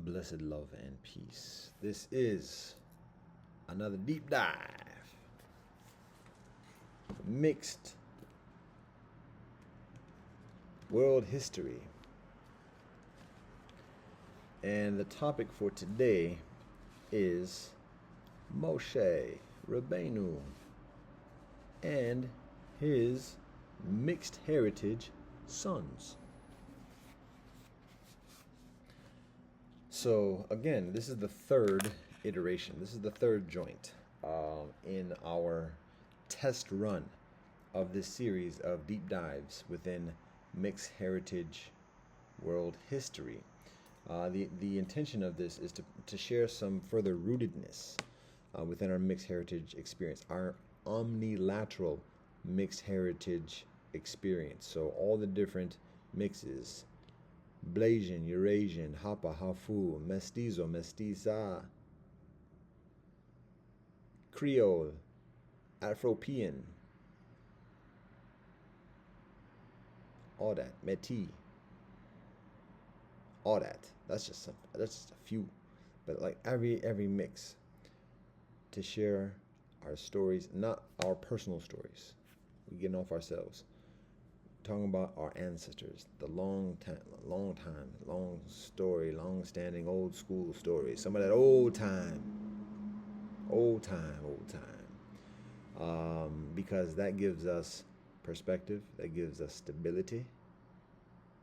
Blessed love and peace. This is another deep dive. Mixed world history. And the topic for today is Moshe Rabeinu and his mixed heritage sons. So again, this is the third iteration. This is the third joint in our test run of this series of deep dives within mixed heritage world history. The intention of this is to share some further rootedness within our mixed heritage experience, our omnilateral mixed heritage experience. So all the different mixes: Blasian, Eurasian, Hapa, Hafu, Mestizo, Mestiza, Creole, Afropean, all that, Métis, all that. That's just a few, but like every mix, to share our stories, not our personal stories. We're getting off ourselves. Talking about our ancestors, the long story, long-standing, old school stories. Some of that old time. Because that gives us perspective, that gives us stability,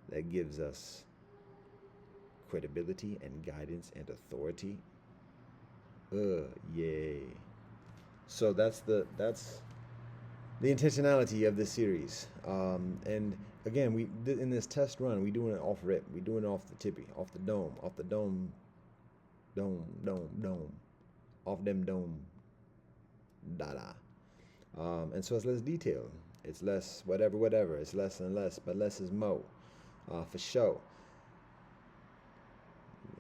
that gives us credibility and guidance and authority. Yay! So that's the intentionality of this series. And again, we in this test run, we doing it off rip. We doing it off the tippy, off the dome, off them dome, and so it's less detailed. It's less whatever. It's less and less, but less is more, for sure.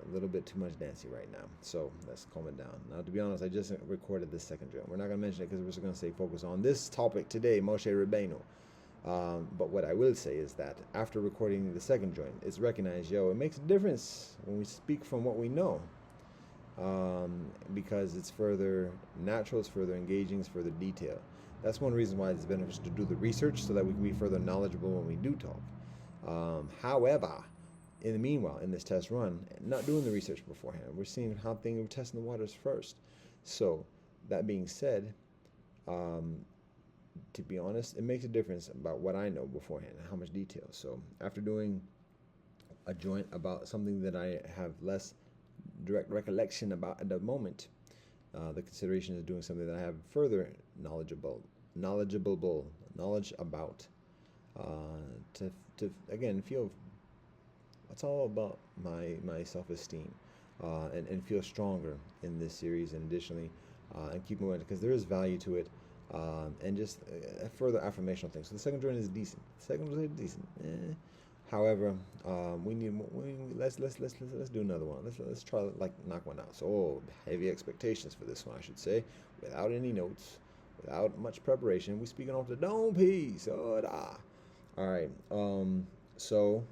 A little bit too much dancing right now, so let's calm it down. Now, to be honest, I just recorded this second joint. We're not going to mention it because we're just going to say focus on this topic today, Moshe Rabeinu. But what I will say is that after recording the second joint, it's recognized, it makes a difference when we speak from what we know, because it's further natural, it's further engaging, it's further detailed. That's one reason why it's beneficial to do the research, so that we can be further knowledgeable when we do talk. However, in the meanwhile, in this test run, not doing the research beforehand, we're seeing how things, we're testing the waters first. So, that being said, to be honest, it makes a difference about what I know beforehand and how much detail. So, after doing a joint about something that I have less direct recollection about at the moment, the consideration is doing something that I have further knowledge about, to again feel. It's all about my self-esteem, and feel stronger in this series, and additionally, and keep moving, because there is value to it, and just further affirmational things. So the second joint is decent. However, let's do another one. Let's try like knock one out. So heavy expectations for this one, I should say, without any notes, without much preparation. We speaking off the dome piece. All right. So.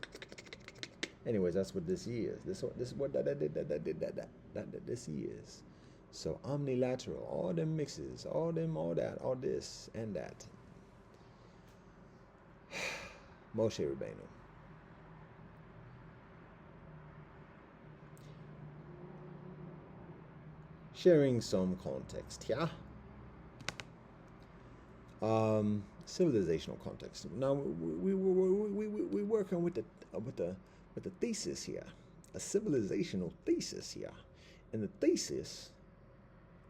Anyways, that's what this is. This is what this is. So omnilateral, all them mixes, all that, all this and that. Moshe Rabeinu. Sharing some context, yeah. Civilizational context. Now we working with the thesis here, a civilizational thesis here, and the thesis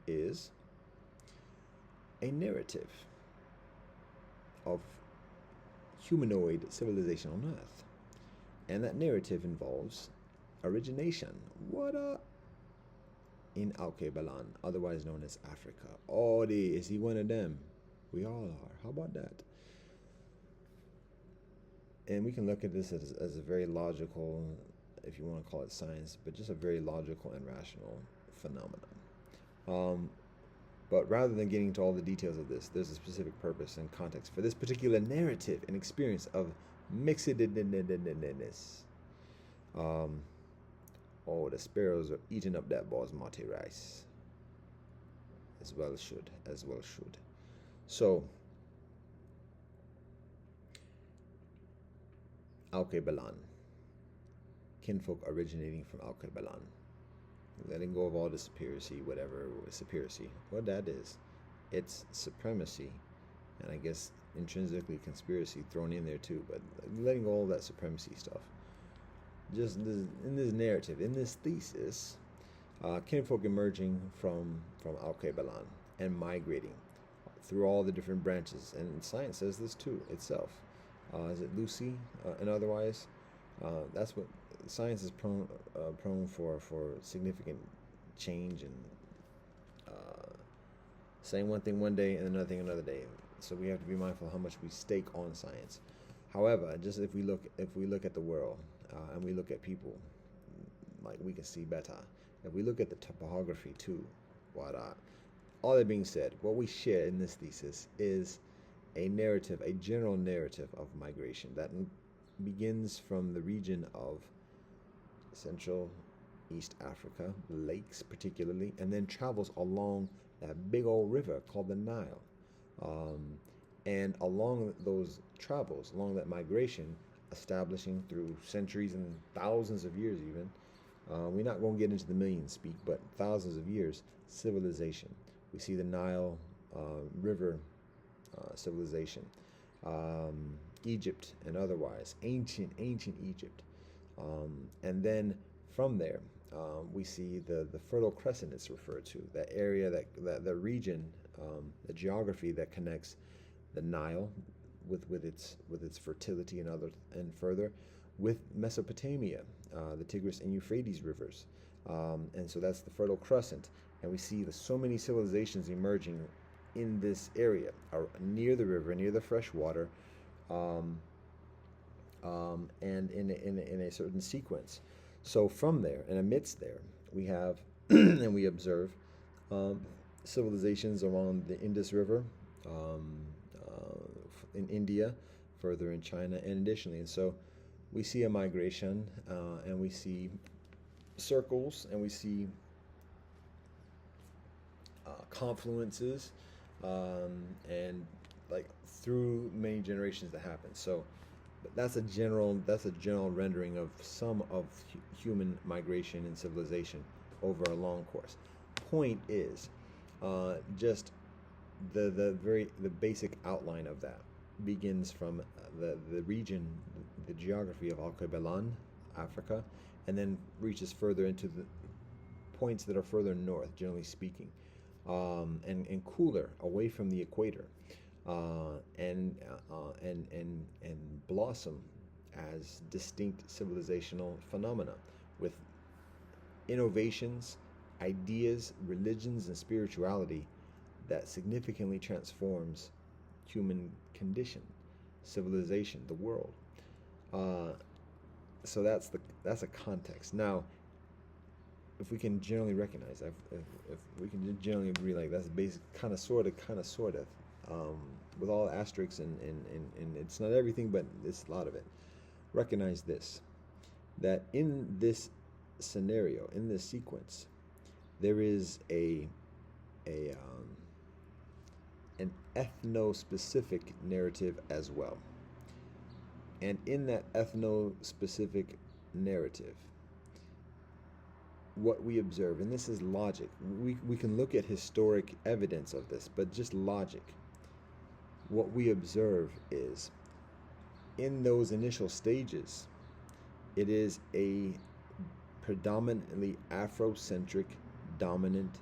is a narrative of humanoid civilization on Earth, and that narrative involves origination. What up? In Alkebalan, otherwise known as Africa. Is he one of them? We all are. How about that? And we can look at this as a very logical, if you want to call it science, but just a very logical and rational phenomenon. But rather than getting into all the details of this, there's a specific purpose and context for this particular narrative and experience of mixedness. Oh, the sparrows are eating up that basmati rice. As well should, as well should. So, Alkebalan, kinfolk originating from Alkebalan, letting go of all the superiority, whatever superiority, what that is, it's supremacy, and I guess intrinsically conspiracy thrown in there too, but letting go of all that supremacy stuff. Just in this narrative, in this thesis, kinfolk emerging from Alkebalan and migrating through all the different branches, and science says this too itself. Is it Lucy and otherwise? That's what science is prone for significant change and saying one thing one day and another thing another day. So we have to be mindful of how much we stake on science. However, just if we look at the world and we look at people, like we can see better. If we look at the topography too, all that being said, what we share in this thesis is a narrative, a general narrative of migration that begins from the region of Central East Africa, lakes particularly, and then travels along that big old river called the Nile. And along those travels, along that migration, establishing through centuries and thousands of years even, we're not going to get into the millions speak, but thousands of years, civilization. We see the Nile River civilization, Egypt and otherwise, ancient Egypt. And then from there, we see the Fertile Crescent it's referred to, that area, that the region, the geography that connects the Nile with its fertility and further with Mesopotamia, the Tigris and Euphrates rivers. And so that's the Fertile Crescent. And we see so many civilizations emerging in this area, near the river, near the fresh water, and in a certain sequence. So from there and amidst there, we have and we observe civilizations along the Indus River, in India, further in China, and additionally. And so we see a migration, and we see circles, and we see confluences, and like through many generations that happen. So that's a general rendering of some of human migration and civilization over a long course. Point is, just the basic outline of that begins from the region, the geography of Alkebalan, Africa, and then reaches further into the points that are further north, generally speaking, and cooler, away from the equator, and blossom as distinct civilizational phenomena with innovations, ideas, religions, and spirituality that significantly transforms human condition, civilization, the world. So that's a context. Now, if we can generally recognize, if we can generally agree, like that's basic, kind of, sort of, with all asterisks and it's not everything, but it's a lot of it. Recognize this, that in this scenario, in this sequence, there is an ethno-specific narrative as well. And in that ethno-specific narrative, what we observe, and this is logic, we can look at historic evidence of this, but just logic. What we observe is, in those initial stages, it is a predominantly Afrocentric dominant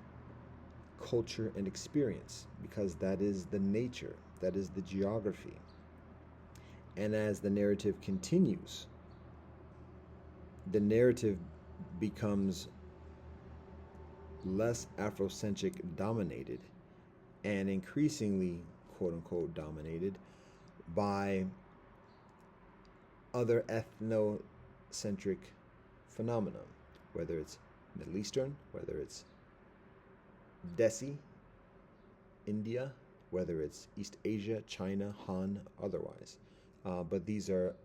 culture and experience, because that is the nature, that is the geography. And as the narrative continues, the narrative becomes less Afrocentric dominated and increasingly, quote unquote, dominated by other ethnocentric phenomena, whether it's Middle Eastern, whether it's Desi, India, whether it's East Asia, China, Han, otherwise. But these are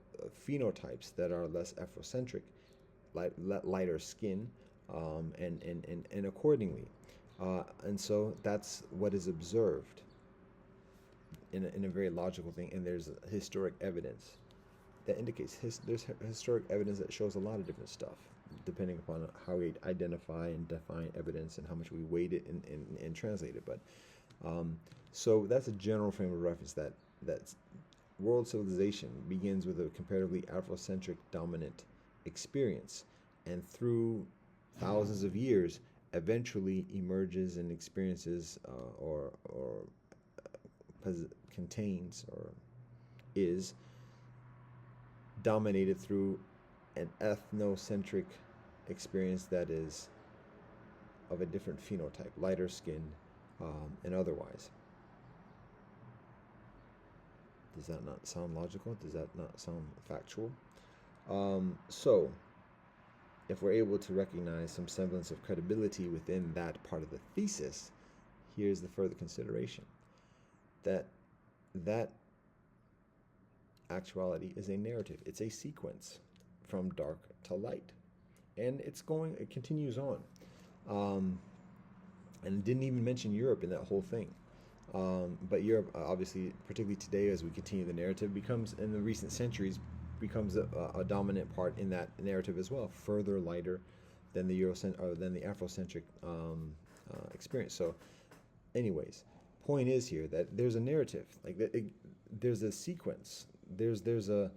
phenotypes that are less Afrocentric, lighter skin, and accordingly. And so that's what is observed in a very logical thing. And there's historic evidence that indicates there's historic evidence that shows a lot of different stuff, depending upon how we identify and define evidence and how much we weight it and translate it. But so that's a general frame of reference that world civilization begins with a comparatively Afrocentric dominant experience, and through thousands of years eventually emerges and experiences or contains or is dominated through an ethnocentric experience that is of a different phenotype, lighter skinned and otherwise. Does that not sound logical? Does that not sound factual? So, if we're able to recognize some semblance of credibility within that part of the thesis, here's the further consideration. That actuality is a narrative. It's a sequence from dark to light. And it continues on. And didn't even mention Europe in that whole thing. But Europe, obviously, particularly today, as we continue the narrative, in the recent centuries, becomes a dominant part in that narrative as well, further lighter than the Afrocentric experience. So, anyways, point is here that there's a narrative, there's a sequence, there's an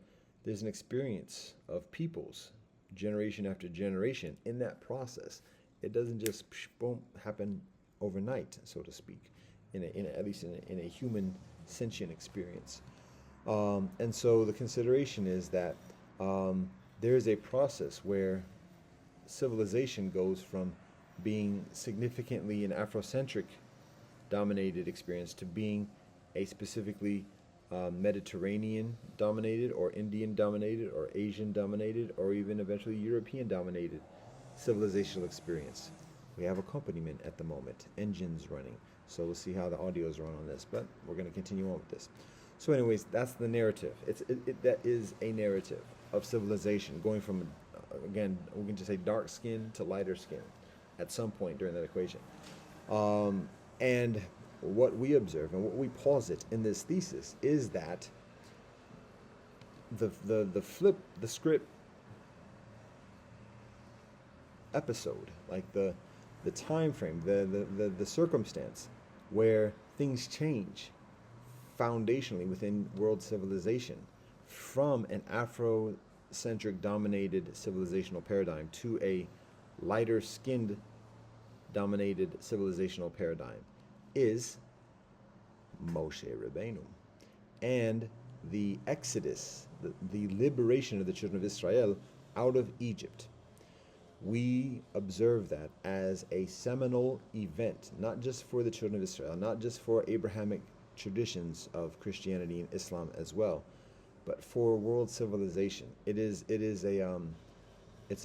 experience of peoples, generation after generation. In that process, it doesn't just boom happen overnight, so to speak. At least in a human sentient experience. And so the consideration is that there is a process where civilization goes from being significantly an Afrocentric dominated experience to being a specifically Mediterranean dominated or Indian dominated or Asian dominated or even eventually European dominated civilizational experience. We have accompaniment at the moment, engines running. So we'll see how the audios run on this, but we're going to continue on with this. So anyways, that's the narrative. That is a narrative of civilization going from, again, we can just say dark skin to lighter skin at some point during that equation. And what we observe and what we posit in this thesis is that the script episode, like the time frame, the circumstance where things change foundationally within world civilization from an Afrocentric dominated civilizational paradigm to a lighter skinned dominated civilizational paradigm is Moshe Rabeinu and the exodus, the liberation of the children of Israel out of Egypt. We observe that as a seminal event, not just for the children of Israel, not just for Abrahamic traditions of Christianity and Islam as well, but for world civilization. It's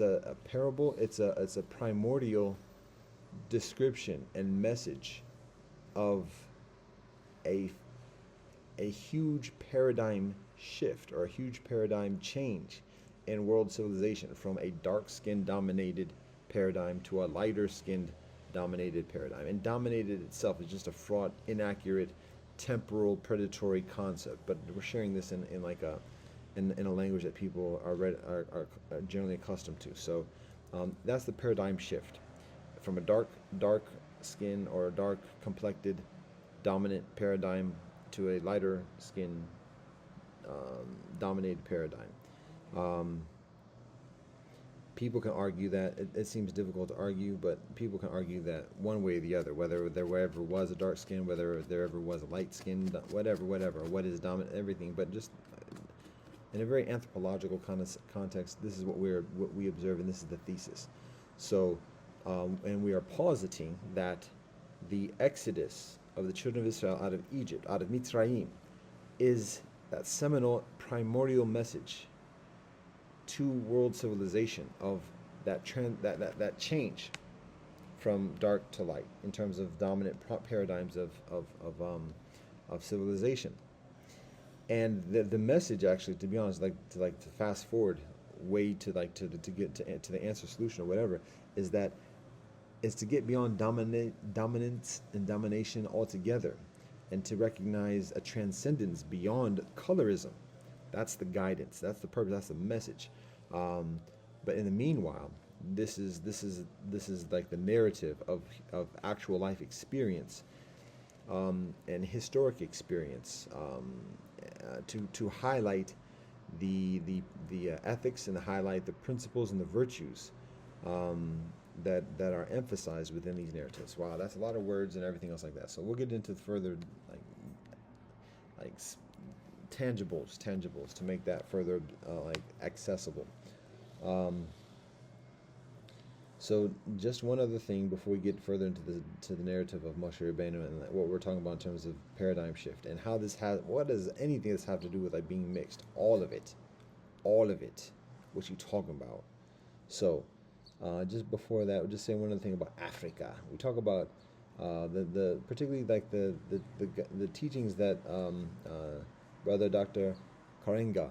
a parable. It's a primordial description and message of a huge paradigm shift or a huge paradigm change in world civilization from a dark-skinned dominated paradigm to a lighter-skinned dominated paradigm. And dominated itself is just a fraught, inaccurate, temporal, predatory concept. But we're sharing this in a language that people are generally accustomed to. So that's the paradigm shift from a dark skin or a dark complected dominant paradigm to a lighter skin dominated paradigm. People can argue that it seems difficult to argue, but people can argue that one way or the other, whether there ever was a dark skin, whether there ever was a light skin, whatever, what is dominant, everything. But just in a very anthropological kind of context, this is what we observe, and this is the thesis. So, and we are positing that the exodus of the children of Israel out of Egypt, out of Mitzrayim, is that seminal primordial message to world civilization of that change from dark to light in terms of dominant paradigms of civilization. And the message, actually, to be honest, to fast forward way to like to get to the answer, solution, or whatever, is to get beyond dominance and domination altogether, and to recognize a transcendence beyond colorism. That's the guidance. That's the purpose. That's the message. But in the meanwhile, this is like the narrative of actual life experience, and historic experience, to highlight the ethics, and to highlight the principles and the virtues, that are emphasized within these narratives. Wow, that's a lot of words and everything else like that. So we'll get into further like tangibles to make that further like accessible. So just one other thing before we get further into the narrative of Moshe Rabeinu and what we're talking about in terms of paradigm shift, and how this what does anything this have to do with like being mixed? All of it. What you talking about? So just before that, we'll just say one other thing about Africa. We talk about the particularly like the teachings that Brother Dr. Karenga,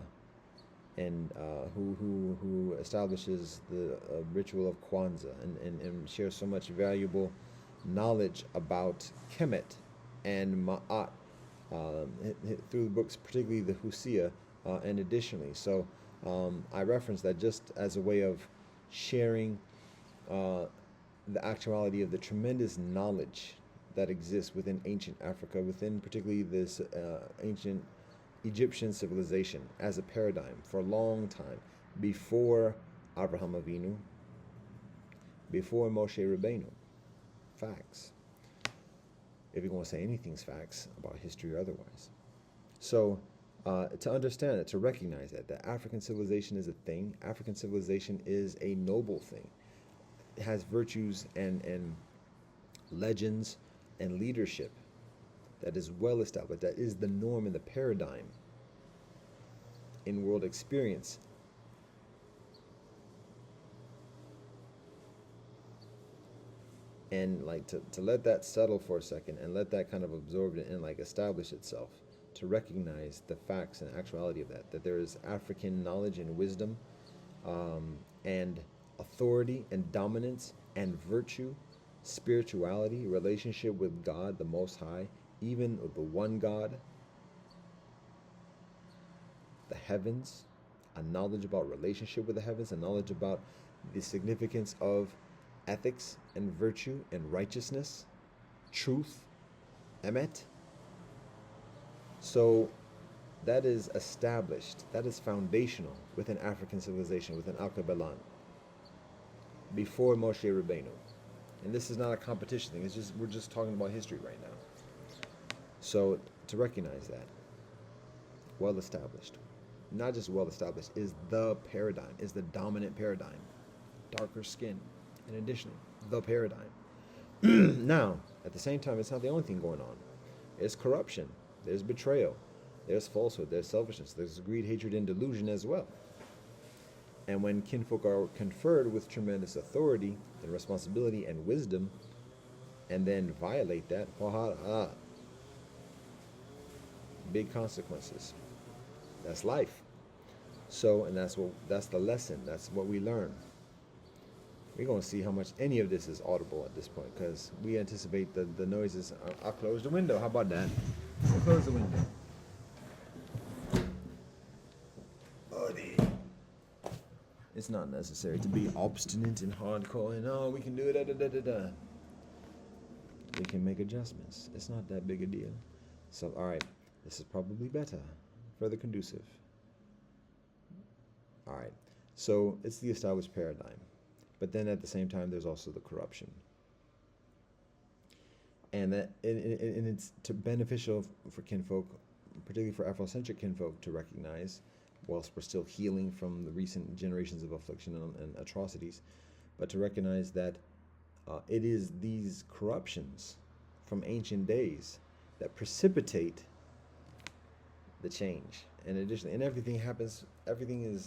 and who establishes the ritual of Kwanzaa, and shares so much valuable knowledge about Kemet and Ma'at through the books, particularly the Husia, and additionally. So I reference that just as a way of sharing the actuality of the tremendous knowledge that exists within ancient Africa, within particularly this ancient Egyptian civilization as a paradigm for a long time, before Abraham Avinu, before Moshe Rabeinu. Facts. If you're going to say anything's facts about history or otherwise. So to understand it, to recognize that African civilization is a thing. African civilization is a noble thing. It has virtues and legends and leadership that is well established, that is the norm and the paradigm in world experience. And like to let that settle for a second, and let that kind of absorb it and like establish itself, to recognize the facts and actuality of that there is African knowledge and wisdom, and authority and dominance and virtue, spirituality, relationship with God the Most High, even with the one God, the heavens, a knowledge about relationship with the heavens, a knowledge about the significance of ethics and virtue and righteousness, truth, emet. So that is established, that is foundational within African civilization, within Al-Kabalan, before Moshe Rabeinu. And this is not a competition thing, it's just, we're just talking about history right now. So to recognize that, well established, not just well established, is the paradigm, is the dominant paradigm. Darker skin, in addition, the paradigm. Now, at the same time, it's not the only thing going on. There's corruption, there's betrayal, there's falsehood, there's selfishness, there's greed, hatred, and delusion as well. And when kinfolk are conferred with tremendous authority and responsibility and wisdom, and then violate that, big consequences. That's life. So, and that's the lesson. That's what we learn. We're going to see how much any of this is audible at this point, because we anticipate the noises. I'll close the window. How about that? I'll close the window. It's not necessary to be obstinate and hardcore and, oh, we can do it, We can make adjustments. It's not that big a deal. So, all right, this is probably better, further conducive. All right, so it's the established paradigm. But then at the same time, there's also the corruption. And it's beneficial for kinfolk, particularly for Afrocentric kinfolk, to recognize, whilst we're still healing from the recent generations of affliction and atrocities, but to recognize that it is these corruptions from ancient days that precipitate the change. And additionally, and everything happens. Everything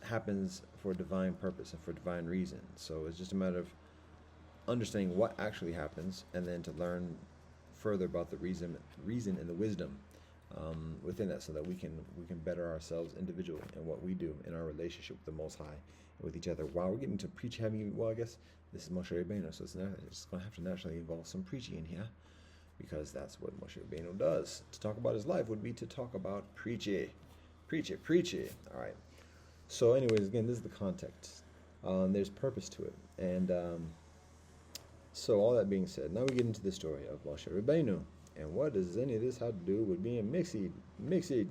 happens for divine purpose and for divine reason. So it's just a matter of understanding what actually happens, and then to learn further about the reason and the wisdom within that, so that we can better ourselves individually and what we do in our relationship with the Most High and with each other. While we're getting to preach heavy, well, I guess this is Moshe Rabeinu, so it's going to have to naturally involve some preaching in here, because that's what Moshe Rabeinu does. To talk about his life would be to talk about preach it. All right. So, anyways, again, this is the context. There's purpose to it, and so all that being said, now we get into the story of Moshe Rabeinu. And what does any of this have to do with being mixed? Moshe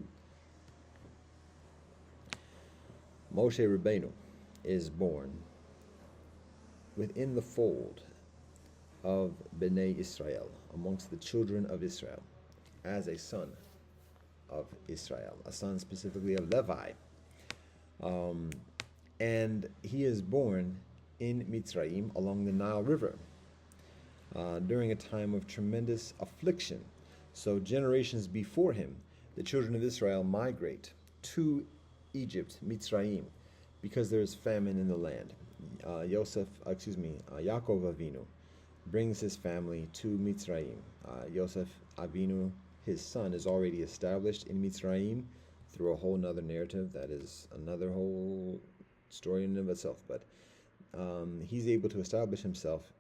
Rabeinu is born within the fold of Bnei Israel, amongst the children of Israel, as a son of Israel, a son specifically of Levi. And he is born in Mitzrayim along the Nile River, during a time of tremendous affliction. So generations before him, the children of Israel migrate to Egypt, Mitzrayim, because there is famine in the land. Yaakov Avinu brings his family to Mitzrayim. Yosef Avinu, his son, is already established in Mitzrayim through a whole nother narrative that is another whole story in and of itself. But he's able to establish himself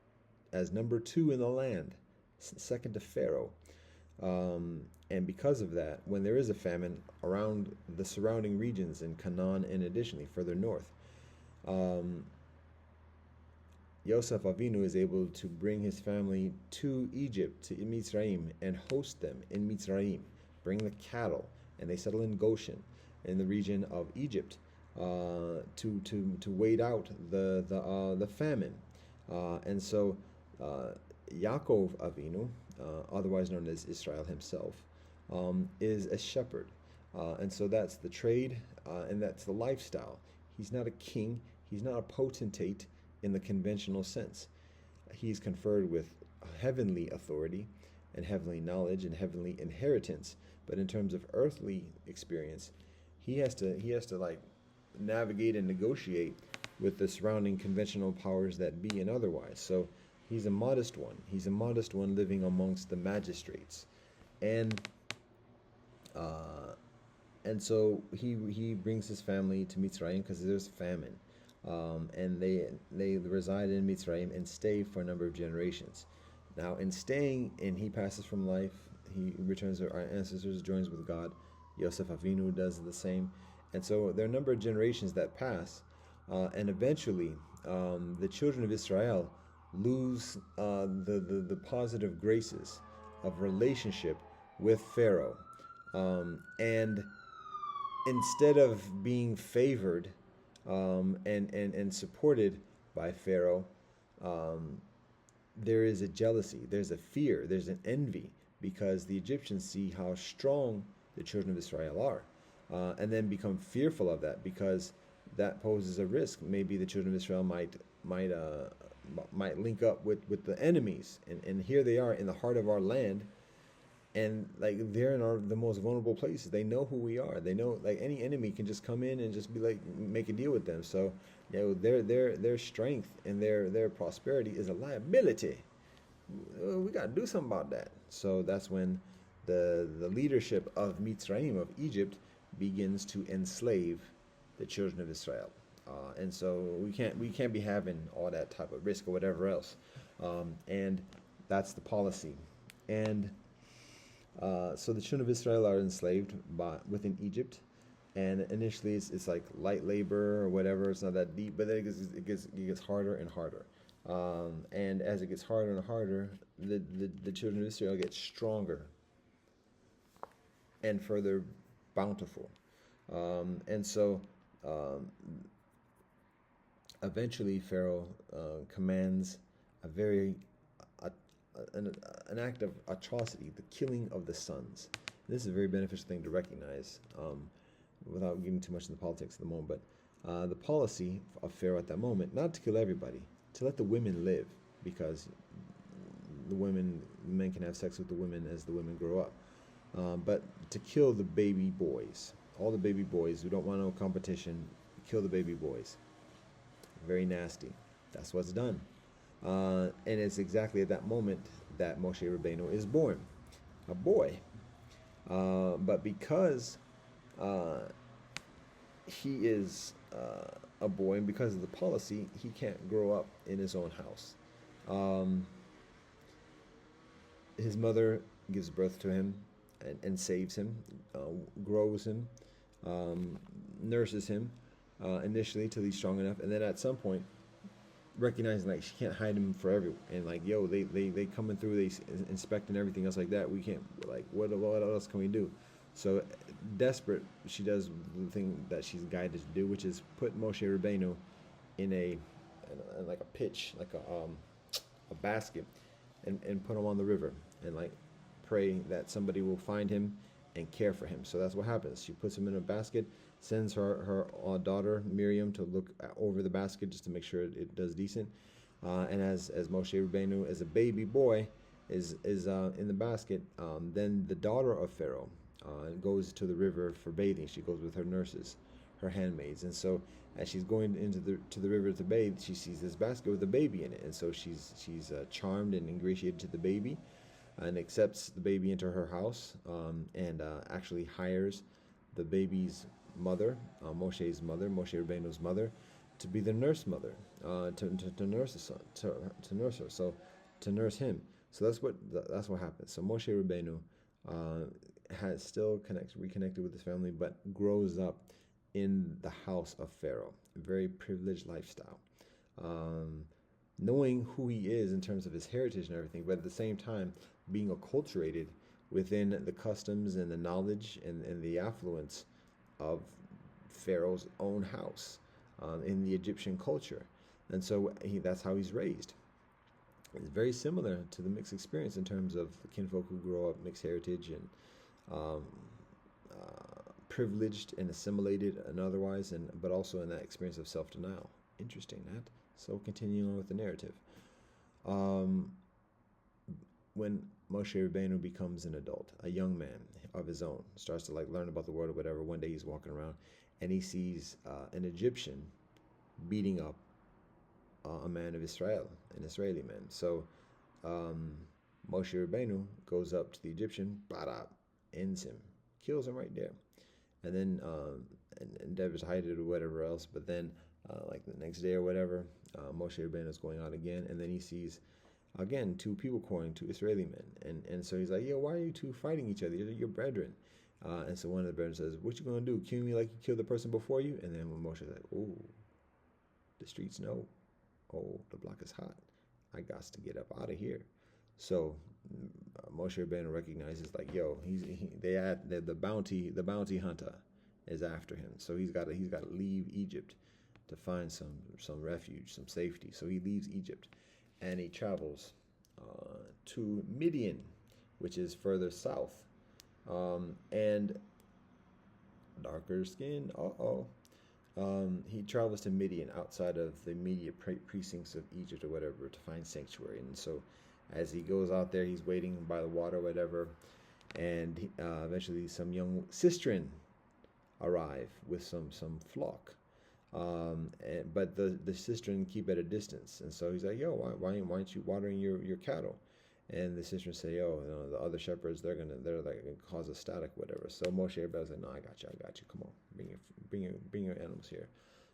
as number 2 in the land, second to Pharaoh. And because of that, when there is a famine around the surrounding regions in Canaan and additionally further north, Yosef Avinu is able to bring his family to Egypt, to Mitzrayim, and host them in Mitzrayim, bring the cattle, and they settle in Goshen, in the region of Egypt, to wait out the famine. And so Yaakov Avinu, otherwise known as Israel himself, is a shepherd. And so that's the trade, and that's the lifestyle. He's not a king. He's not a potentate in the conventional sense. He's conferred with heavenly authority and heavenly knowledge and heavenly inheritance. But in terms of earthly experience, he has to like navigate and negotiate with the surrounding conventional powers that be and otherwise. So he's a modest one. He's a modest one living amongst the magistrates. And so he brings his family to Mitzrayim because there's famine. And they reside in Mitzrayim and stay for a number of generations. Now, in staying, and he passes from life, he returns to our ancestors, joins with God. Yosef Avinu does the same. And so there are a number of generations that pass, and eventually the children of Israel lose the positive graces of relationship with Pharaoh. And instead of being favored and supported by Pharaoh, there is a jealousy, there's a fear, there's an envy, because the Egyptians see how strong the children of Israel are, and then become fearful of that, because that poses a risk. Maybe the children of Israel might link up with the enemies, and here they are in the heart of our land, and like they're in the most vulnerable places. They know who we are. They know like any enemy can just come in and just be like make a deal with them. So their strength and their prosperity is a liability. We got to do something about that. So that's when the leadership of Mitzrayim, of Egypt, begins to enslave the children of Israel. And so we can't be having all that type of risk or whatever else. And that's the policy. And so the children of Israel are enslaved within Egypt, and initially it's like light labor or whatever. It's not that deep, but then it gets harder and harder. And as it gets harder and harder, the children of Israel get stronger and further bountiful. And so eventually Pharaoh commands an act of atrocity, the killing of the sons. This is a very beneficial thing to recognize, without getting too much into the politics at the moment. But the policy of Pharaoh at that moment, not to kill everybody, to let the women live, because men can have sex with the women as the women grow up. But to kill the baby boys, all the baby boys who don't want no competition, kill the baby boys. Very nasty. That's what's done. And it's exactly at that moment that Moshe Rabeinu is born, a boy. But because uh, he is a boy, and because of the policy, he can't grow up in his own house. Um, his mother gives birth to him and saves him, uh, grows him, um, nurses him initially till he's strong enough, and then at some point, recognizing like she can't hide him forever, and like yo, they coming through, they inspecting everything else like that. We can't like what else can we do? So desperate, she does the thing that she's guided to do, which is put Moshe Rabbeinu in in like a pitch, like a basket, and put him on the river, and like pray that somebody will find him and care for him. So that's what happens. She puts him in a basket, sends her daughter Miriam to look over the basket just to make sure it does decent. And as Moshe Rabbeinu, as a baby boy, is in the basket, then the daughter of Pharaoh goes to the river for bathing. She goes with her nurses, her handmaids, and so as she's going into the river to bathe, she sees this basket with a baby in it, and so she's charmed and ingratiated to the baby, and accepts the baby into her house, and actually hires the baby's mother, Moshe's mother, Moshe Rabbeinu's mother, to be the nurse mother, to nurse the son, to nurse her, so to nurse him. So that's what happens. So Moshe Rabbeinu has still reconnected with his family, but grows up in the house of Pharaoh, a very privileged lifestyle, knowing who he is in terms of his heritage and everything, but at the same time being acculturated within the customs and the knowledge and the affluence of Pharaoh's own house, in the Egyptian culture. And so that's how he's raised. It's very similar to the mixed experience in terms of kinfolk who grow up mixed heritage and um, privileged and assimilated and otherwise, but also in that experience of self-denial. Interesting, that. So continuing on with the narrative. Um, when Moshe Rabbeinu becomes an adult, a young man of his own, starts to like learn about the world or whatever, one day he's walking around and he sees an Egyptian beating up a man of Israel, an Israeli man. So Moshe Rabbeinu goes up to the Egyptian, ends him, kills him right there, and then endeavors to hide it or whatever else. But then, like the next day or whatever, Moshe Rabbeinu is going out again, and then he sees again two people quarreling, two Israeli men, and so he's like, "Yo, why are you two fighting each other? You're brethren." And so one of the brethren says, "What you gonna do? Kill me like you killed the person before you?" And then when Moshe's like, "Oh, the streets know. Oh, the block is hot. I got to get up out of here." So Moshe Rabbeinu recognizes like, yo, the bounty hunter is after him. So he's got to leave Egypt to find some refuge, some safety. So he leaves Egypt and he travels to Midian, which is further south, and darker skin. He travels to Midian, outside of the immediate precincts of Egypt or whatever, to find sanctuary. And so as he goes out there, he's waiting by the water or whatever, and eventually some young sistren arrive with some flock. But the sistren keep at a distance. And so he's like, yo, why aren't you watering your cattle? And the sistren say, "Oh, you know, the other shepherds, they're like gonna cause a static, whatever." So Moshe Rabbeinu's like, "No, I got you. Come on, bring your animals here."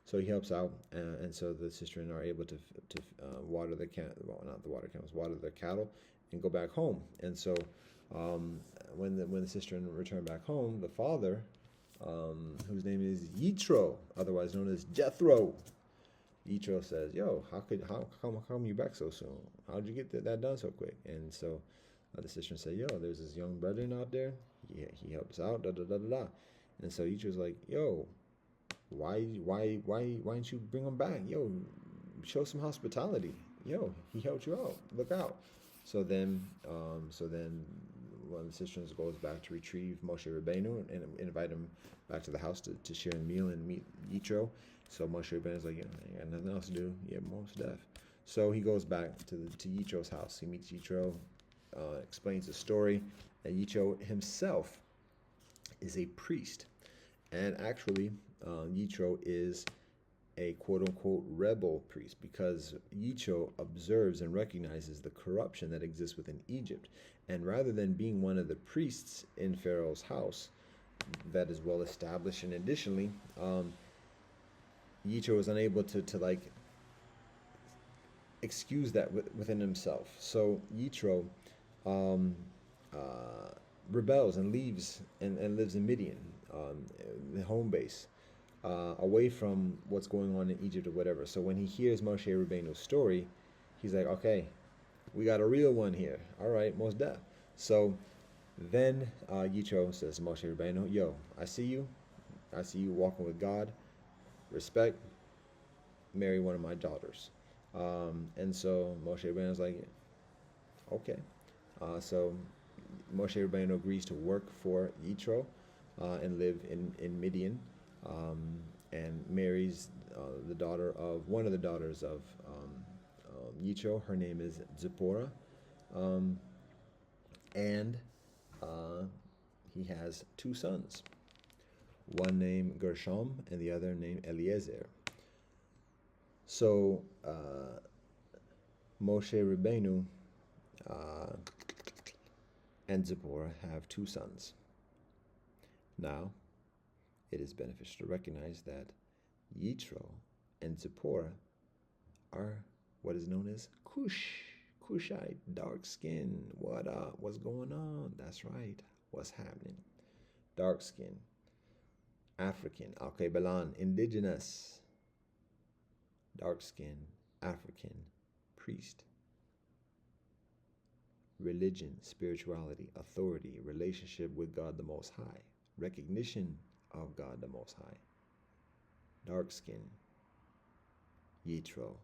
So he helps out, and so the sistren are able to water water their cattle, and go back home. And so when the sistren return back home, the father, whose name is Yitro, otherwise known as Jethro, Yitro says, "Yo, how come you back so soon? How'd you get that done so quick?" And so the sister said, "Yo, there's this young brethren out there. He helps out. Da da da da da." And so Yitro's like, "Yo, why didn't you bring him back? Yo, show some hospitality. Yo, he helped you out. Look out." So then one of the sisters goes back to retrieve Moshe Rabbeinu and invite him back to the house to share a meal and meet Yitro. So Moshe Rabbeinu's like, "Yeah, I got nothing else to do." Yeah, most deaf. So he goes back to Yitro's house. He meets Yitro, explains the story, and Yitro himself is a priest. And actually, Yitro is a quote-unquote rebel priest, because Yitro observes and recognizes the corruption that exists within Egypt. And rather than being one of the priests in Pharaoh's house that is well established, and additionally, Yitro was unable to like excuse that within himself. So Yitro um, rebels and leaves and lives in Midian, the home base, away from what's going on in Egypt or whatever. So when he hears Moshe Rabbeinu's story, he's like, okay, we got a real one here. All right, most deaf. So then Yitro says to Moshe Rabbeinu, yo, I see you walking with God. Respect, marry one of my daughters. And so Moshe Rabbeinu was like, okay. So Moshe Rabbeinu agrees to work for Yitro and live in Midian, and marries the daughter of one of the daughters of Yitro. Her name is Tzipporah, and he has two sons, one named Gershom and the other named Eliezer. So Moshe Rabbeinu and Tzipporah have two sons. Now, it is beneficial to recognize that Yitro and Tzipporah are what is known as Cush, Cushite, dark skin. What up? What's going on? That's right. What's happening? Dark skin, African, Al-Qabalan, indigenous, dark skin, African, priest. Religion, spirituality, authority, relationship with God the Most High, recognition of God the Most High. Dark skin, Yitro,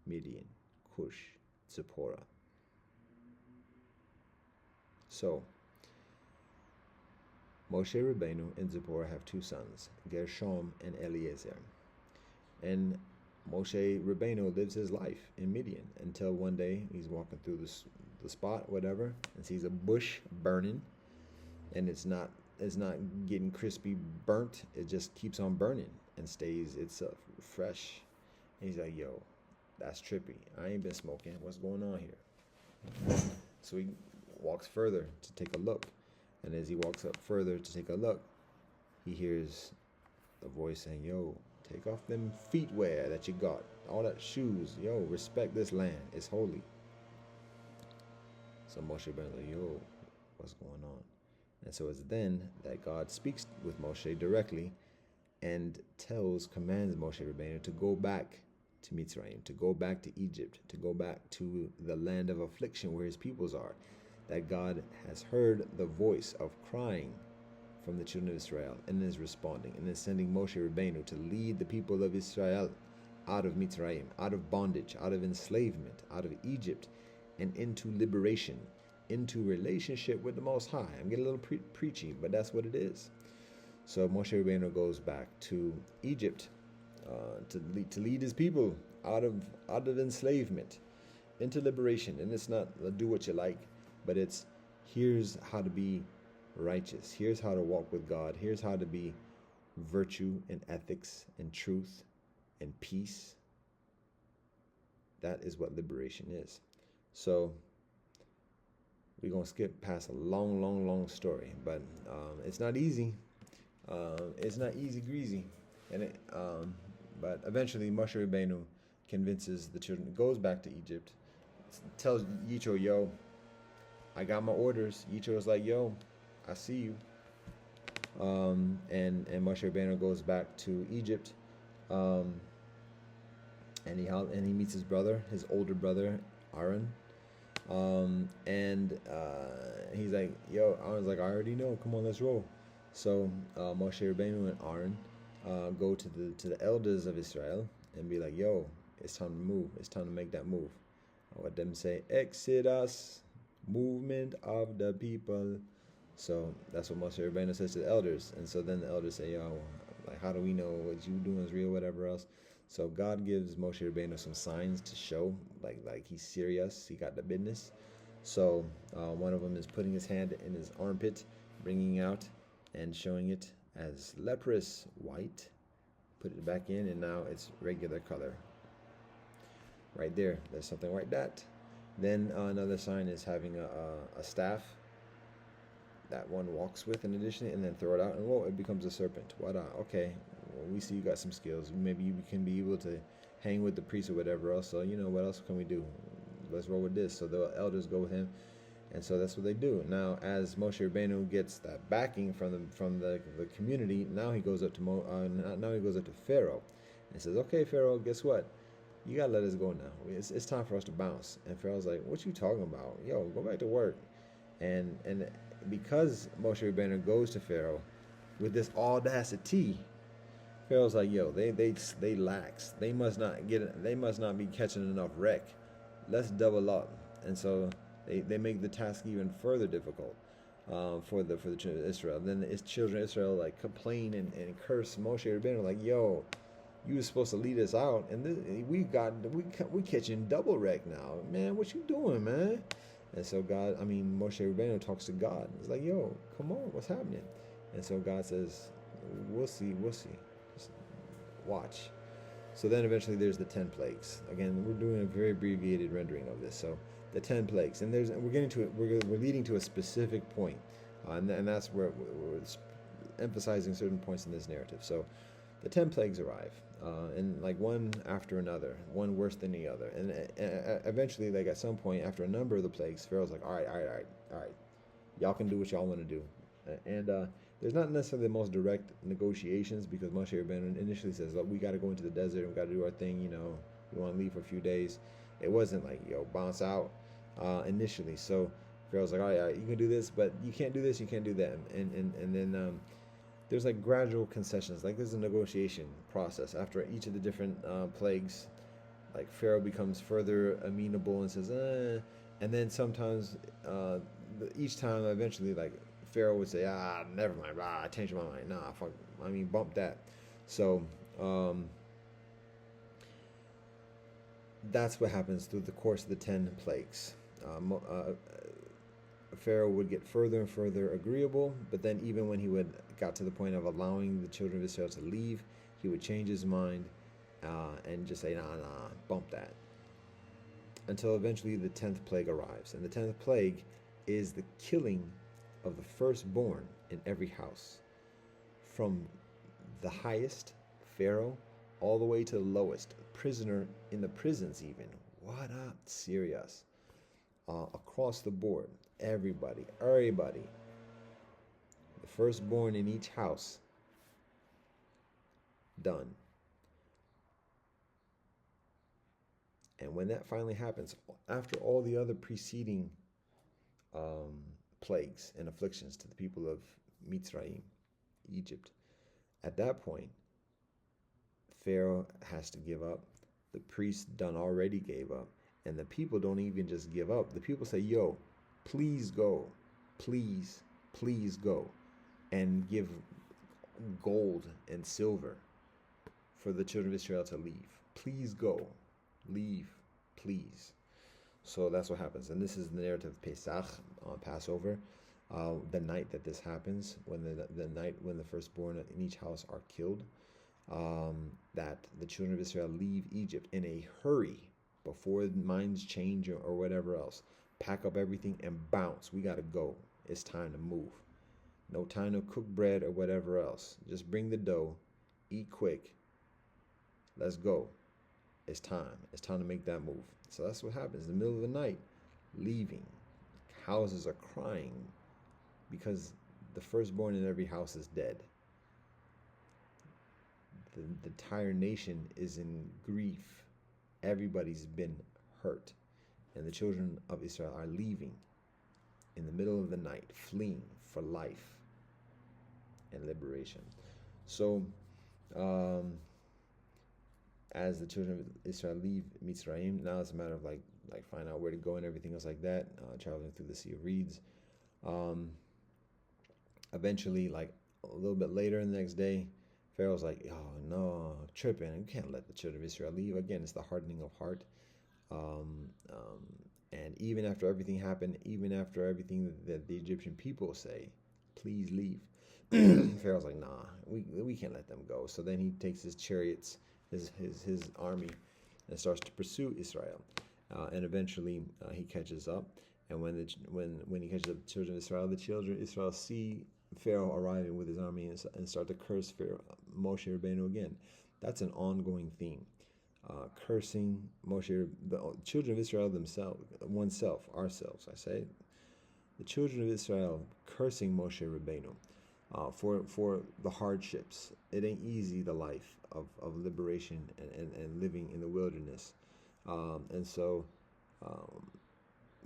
Midian, Cush, Tzipporah. So, Moshe Rabbeinu and Tzipporah have two sons, Gershom and Eliezer. And Moshe Rabbeinu lives his life in Midian until one day he's walking through the spot, whatever, and sees a bush burning, and it's not getting crispy burnt. It just keeps on burning and stays itself fresh. And he's like, yo, that's trippy. I ain't been smoking. What's going on here? So he walks further to take a look. And as he walks up further to take a look, he hears a voice saying, yo, take off them feet wear that you got. All that shoes. Yo, respect this land. It's holy. So Moshe Rabbeinu like, yo, what's going on? And so it's then that God speaks with Moshe directly and commands Moshe Rabbeinu to go back to Mitzrayim, to go back to Egypt, to go back to the land of affliction where his peoples are. That God has heard the voice of crying from the children of Israel and is responding and is sending Moshe Rabbeinu to lead the people of Israel out of Mitzrayim, out of bondage, out of enslavement, out of Egypt, and into liberation, into relationship with the Most High. I'm getting a little preachy, but that's what it is. So Moshe Rabbeinu goes back to Egypt to lead his people out of enslavement into liberation. And it's not do what you like, but it's here's how to be righteous. Here's how to walk with God. Here's how to be virtue and ethics and truth and peace. That is what liberation is. So we're going to skip past a long story, but it's not easy. It's not easy greasy. But eventually Moshe Rabbeinu convinces the children, goes back to Egypt, tells Yitro, yo, I got my orders. Yitro's like, yo, I see you. And Moshe Rabbeinu goes back to Egypt, and he meets his brother, his older brother, Aaron. He's like, yo, Aaron's like, I already know. Come on, let's roll. So Moshe Rabbeinu and Aaron go to the elders of Israel and be like, yo, it's time to move. It's time to make that move. I let them say, Exodus, movement of the people. So that's what Moshe Rabbeinu says to the elders. And so then the elders say, yo, like, how do we know what you doing is real, whatever else? So God gives Moshe Rabbeinu some signs to show, like he's serious, he got the business. So one of them is putting his hand in his armpit, bringing out and showing it as leprous white. Put it back in, and now it's regular color. Right there, there's something like that. Then another sign is having a staff that one walks with in addition, and then throw it out, and whoa, it becomes a serpent. What? Okay, well, we see you got some skills. Maybe you can be able to hang with the priest or whatever else. So what else can we do? Let's roll with this. So the elders go with him, and so that's what they do. Now, as Moshe Rabeinu gets that backing from the community, now he goes up to now he goes up to Pharaoh, and says, "Okay, Pharaoh, guess what? You gotta let us go now. It's time for us to bounce." And Pharaoh's like, "What you talking about? Yo, go back to work." And because Moshe Rabeinu goes to Pharaoh with this audacity, Pharaoh's like, "Yo, they lax. They must not be catching enough wreck. Let's double up." And so they make the task even further difficult for the children of Israel. Then the children of Israel like complain and curse Moshe Rabeinu like, "Yo, you were supposed to lead us out, and we catching double wreck now, man. What you doing, man?" And so Moshe Rabeinu talks to God. It's like, "Yo, come on, what's happening?" And so God says, we'll see. Just watch." So then eventually there's the 10 plagues. Again, we're doing a very abbreviated rendering of this. So the 10 plagues, and we're getting to it. We're leading to a specific point, and that's where we're emphasizing certain points in this narrative. So the 10 plagues arrive, and like one after another, one worse than the other. And eventually, like at some point, after a number of the plagues, Pharaoh's like, all right, y'all can do what y'all want to do. And there's not necessarily the most direct negotiations, because Moshe Rabbeinu initially says, "Look, we got to go into the desert and we got to do our thing. We want to leave for a few days." It wasn't like, "Yo, bounce out," initially. So Pharaoh's like, "All right, you can do this, but you can't do this, you can't do that." And then there's like gradual concessions. Like there's a negotiation process after each of the different plagues. Like Pharaoh becomes further amenable and says, and then sometimes each time eventually like Pharaoh would say, never mind, I changed my mind. Nah, fuck, bump that. So that's what happens through the course of the 10 plagues. Pharaoh would get further and further agreeable, but then even when he got to the point of allowing the children of Israel to leave, he would change his mind and just say, nah, bump that. Until eventually the 10th plague arrives. And the 10th plague is the killing of the firstborn in every house, from the highest, Pharaoh, all the way to the lowest, prisoner in the prisons even. What up, serious? Across the board, everybody, the firstborn in each house, done. And when that finally happens, after all the other preceding plagues and afflictions to the people of Mitzrayim, Egypt, at that point, Pharaoh has to give up. The priests done already gave up. And the people don't even just give up. The people say, "Yo, please go. Please go." And give gold and silver for the children of Israel to leave. Please go. Leave, please. So that's what happens. And this is the narrative of Pesach, Passover. The night that this happens, when the night when the firstborn in each house are killed, that the children of Israel leave Egypt in a hurry before minds change or whatever else. Pack up everything and bounce. We got to go. It's time to move. No time to cook bread or whatever else. Just bring the dough. Eat quick. Let's go. It's time. It's time to make that move. So that's what happens. In the middle of the night, leaving. Houses are crying because the firstborn in every house is dead. The entire nation is in grief. Everybody's been hurt. And the children of Israel are leaving in the middle of the night, fleeing for life and liberation. So, as the children of Israel leave Mitzrayim, now it's a matter of like find out where to go and everything else like that, traveling through the Sea of Reeds. Eventually, like a little bit later the next day, Pharaoh's like, "Oh no, tripping. You can't let the children of Israel leave." Again, it's the hardening of heart. And even after everything happened, even after everything that the Egyptian people say, "Please leave," Pharaoh's like, "Nah, we can't let them go." So then he takes his chariots, his army, and starts to pursue Israel. and eventually he catches up. And when he catches up the children of Israel see Pharaoh arriving with his army and start to curse Pharaoh, Moshe Rabbeinu again. That's an ongoing theme. Cursing Moshe, the children of Israel themselves, oneself, ourselves, I say, the children of Israel cursing Moshe Rabbeinu for the hardships. It ain't easy, the life of liberation and living in the wilderness. And so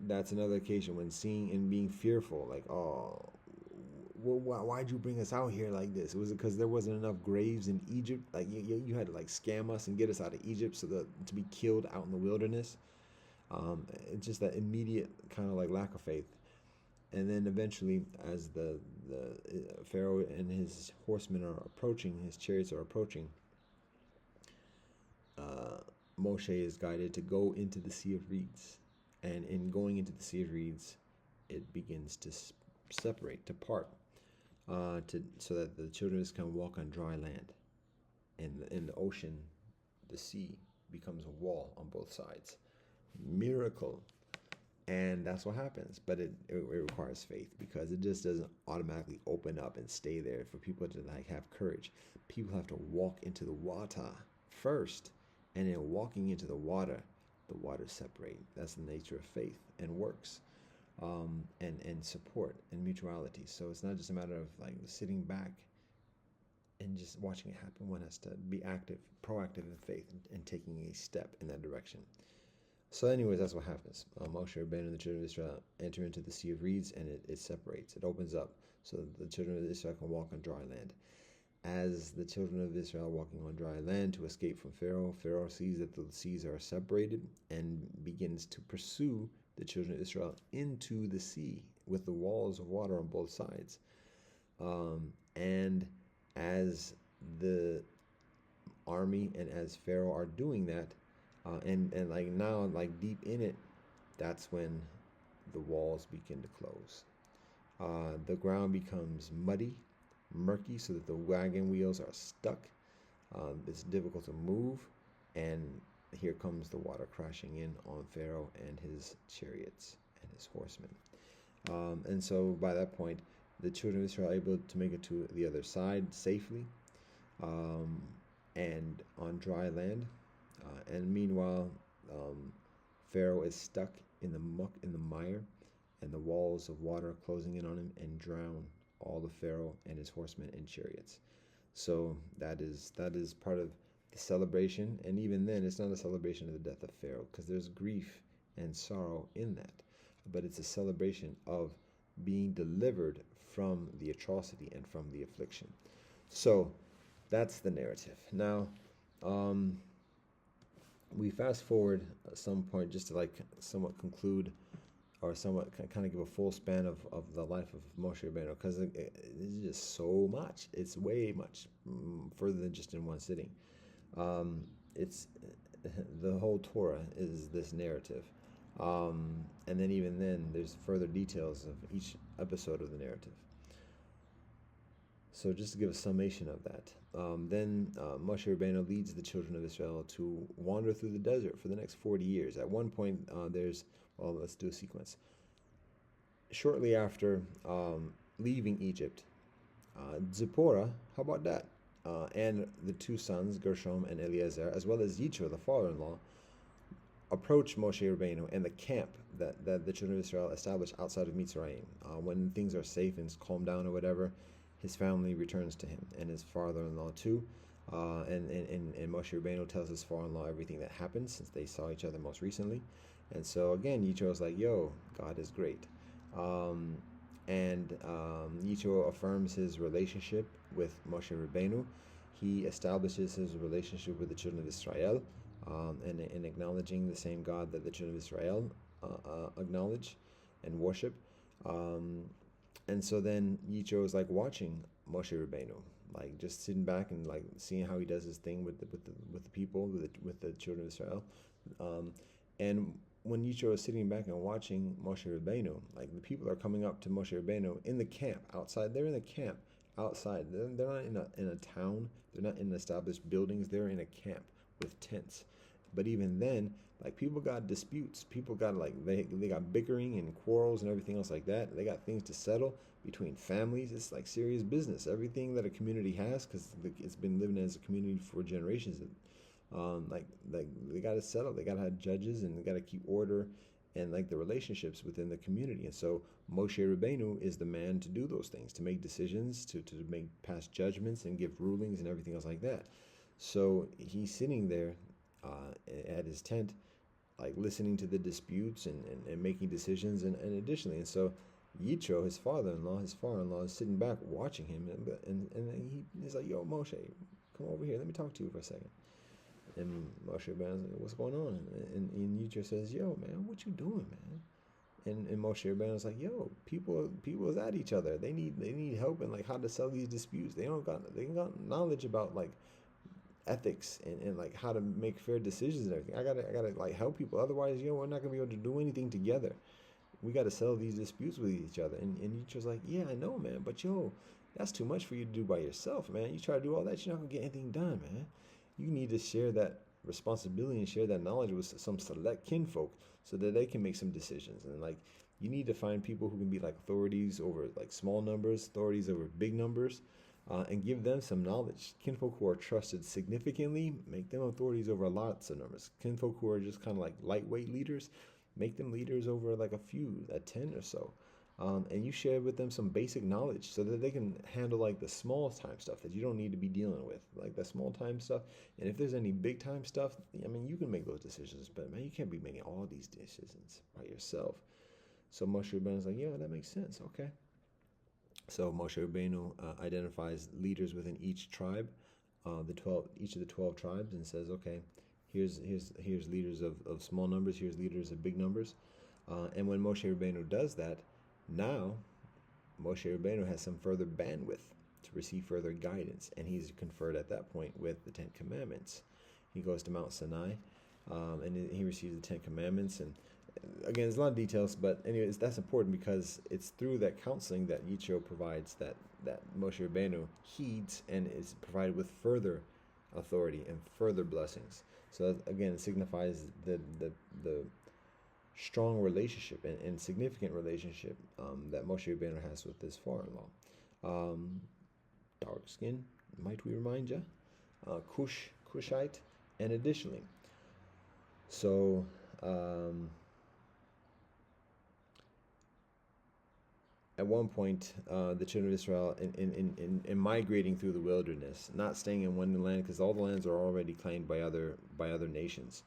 that's another occasion when seeing and being fearful, like, oh, well, why'd you bring us out here like this? Was it because there wasn't enough graves in Egypt? Like you had to like scam us and get us out of Egypt so that to be killed out in the wilderness. It's just that immediate kind of like lack of faith. And then eventually, as the Pharaoh and his horsemen are approaching, his chariots are approaching, Moshe is guided to go into the Sea of Reeds. And in going into the Sea of Reeds, it begins to separate, to part, so that the children of Israel can walk on dry land. In the ocean, the sea becomes a wall on both sides. Miracle. And that's what happens. But it requires faith, because it just doesn't automatically open up and stay there for people to like have courage. People have to walk into the water first. And in walking into the waters separate. That's the nature of faith and works, and support and mutuality. So it's not just a matter of like sitting back and just watching it happen. One has to be active, proactive in faith, and taking a step in that direction. So anyways, that's what happens. Moshe Rabbeinu and the children of Israel enter into the Sea of Reeds, and it separates. It opens up so that the children of Israel can walk on dry land. As the children of Israel are walking on dry land to escape from Pharaoh, Pharaoh sees that the seas are separated and begins to pursue the children of Israel into the sea with the walls of water on both sides. And as the army and as Pharaoh are doing that, and like now, like deep in it, that's when the walls begin to close. The ground becomes murky, so that the wagon wheels are stuck. It's difficult to move, and here comes the water crashing in on Pharaoh and his chariots and his horsemen. And so by that point, the children of Israel are able to make it to the other side safely, and on dry land. And meanwhile, Pharaoh is stuck in the muck, in the mire, and the walls of water closing in on him and drown all the Pharaoh and his horsemen and chariots. So that is part of the celebration. And even then, it's not a celebration of the death of Pharaoh, because there's grief and sorrow in that. But it's a celebration of being delivered from the atrocity and from the affliction. So that's the narrative. Now, we fast forward at some point just to like somewhat conclude, or somewhat kind of give a full span of the life of Moshe Rabbeinu, because it's just so much. It's way much further than just in one sitting. It's the whole Torah is this narrative, and then even then, there's further details of each episode of the narrative. So just to give a summation of that, then Moshe Rabbeinu leads the children of Israel to wander through the desert for the next 40 years. At one point, let's do a sequence. Shortly after leaving Egypt, Tzipporah, how about that? And the two sons, Gershom and Eliezer, as well as Yitro, the father-in-law, approach Moshe Rabbeinu and the camp that the children of Israel established outside of Mitzrayim. When things are safe and calm down or whatever, his family returns to him, and his father-in-law too. And Moshe Rabbeinu tells his father-in-law everything that happened since they saw each other most recently. And so again, Yitro's like, yo, God is great. Yitro affirms his relationship with Moshe Rabbeinu. He establishes his relationship with the children of Israel, and acknowledging the same God that the children of Israel acknowledge and worship. And so then Yitro is like watching Moshe Rabbeinu, like just sitting back and like seeing how he does his thing with the people, with the children of Israel. And when Yitro is sitting back and watching Moshe Rabbeinu, like the people are coming up to Moshe Rabbeinu in the camp outside. They're in the camp outside. They're not in a town. They're not in established buildings. They're in a camp with tents. But even then, Like people got disputes, people got like they got bickering and quarrels and everything else like that. They got things to settle between families. It's like serious business. Everything that a community has, because it's been living as a community for generations. Like they got to settle. They got to have judges and they got to keep order and like the relationships within the community. And so Moshe Rabbeinu is the man to do those things, to make decisions, to make pass judgments and give rulings and everything else like that. So he's sitting there at his tent, like listening to the disputes and making decisions and additionally. And so Yitro, his father-in-law is sitting back watching him, and he's like, "Yo, Moshe, come over here. Let me talk to you for a second." And Moshe Rabbeinu's like, "What's going on?" And Yitro says, "Yo, man, what you doing, man?" And Moshe Rabbeinu's like, "Yo, people is at each other. They need help in like how to settle these disputes. They ain't got knowledge about like ethics and like how to make fair decisions and everything. I gotta like help people. Otherwise, we're not gonna be able to do anything together. We gotta settle these disputes with each other." And Yitro's like, "Yeah, I know, man, but that's too much for you to do by yourself, man. You try to do all that, you're not gonna get anything done, man. You need to share that responsibility and share that knowledge with some select kinfolk so that they can make some decisions. And like you need to find people who can be like authorities over like small numbers, authorities over big numbers, and give them some knowledge. Kinfolk who are trusted significantly, make them authorities over lots of numbers. Kinfolk who are just kind of like lightweight leaders, make them leaders over like a few, a 10 or so. And you share with them some basic knowledge so that they can handle like the small time stuff that you don't need to be dealing with, like the small time stuff. And if there's any big time stuff, I mean, you can make those decisions, but man, you can't be making all these decisions by yourself." So Moshe Rabbeinu's like, "Yeah, that makes sense. Okay." So Moshe Rabbeinu identifies leaders within each tribe, each of the 12 tribes, and says, "Okay, here's leaders of small numbers. Here's leaders of big numbers." And when Moshe Rabbeinu does that, now Moshe Rabbeinu has some further bandwidth to receive further guidance, and he's conferred at that point with the Ten Commandments. He goes to Mount Sinai, and he receives the Ten Commandments. And again, there's a lot of details, but anyways, that's important because it's through that counseling that Yitro provides that Moshe Rabbeinu heeds and is provided with further authority and further blessings. So that, again, it signifies the strong relationship and significant relationship that Moshe Rabbeinu has with his father-in-law. Dark skin, might we remind you? Cushite, and additionally. So at one point, the children of Israel, in migrating through the wilderness, not staying in one land because all the lands are already claimed by other nations.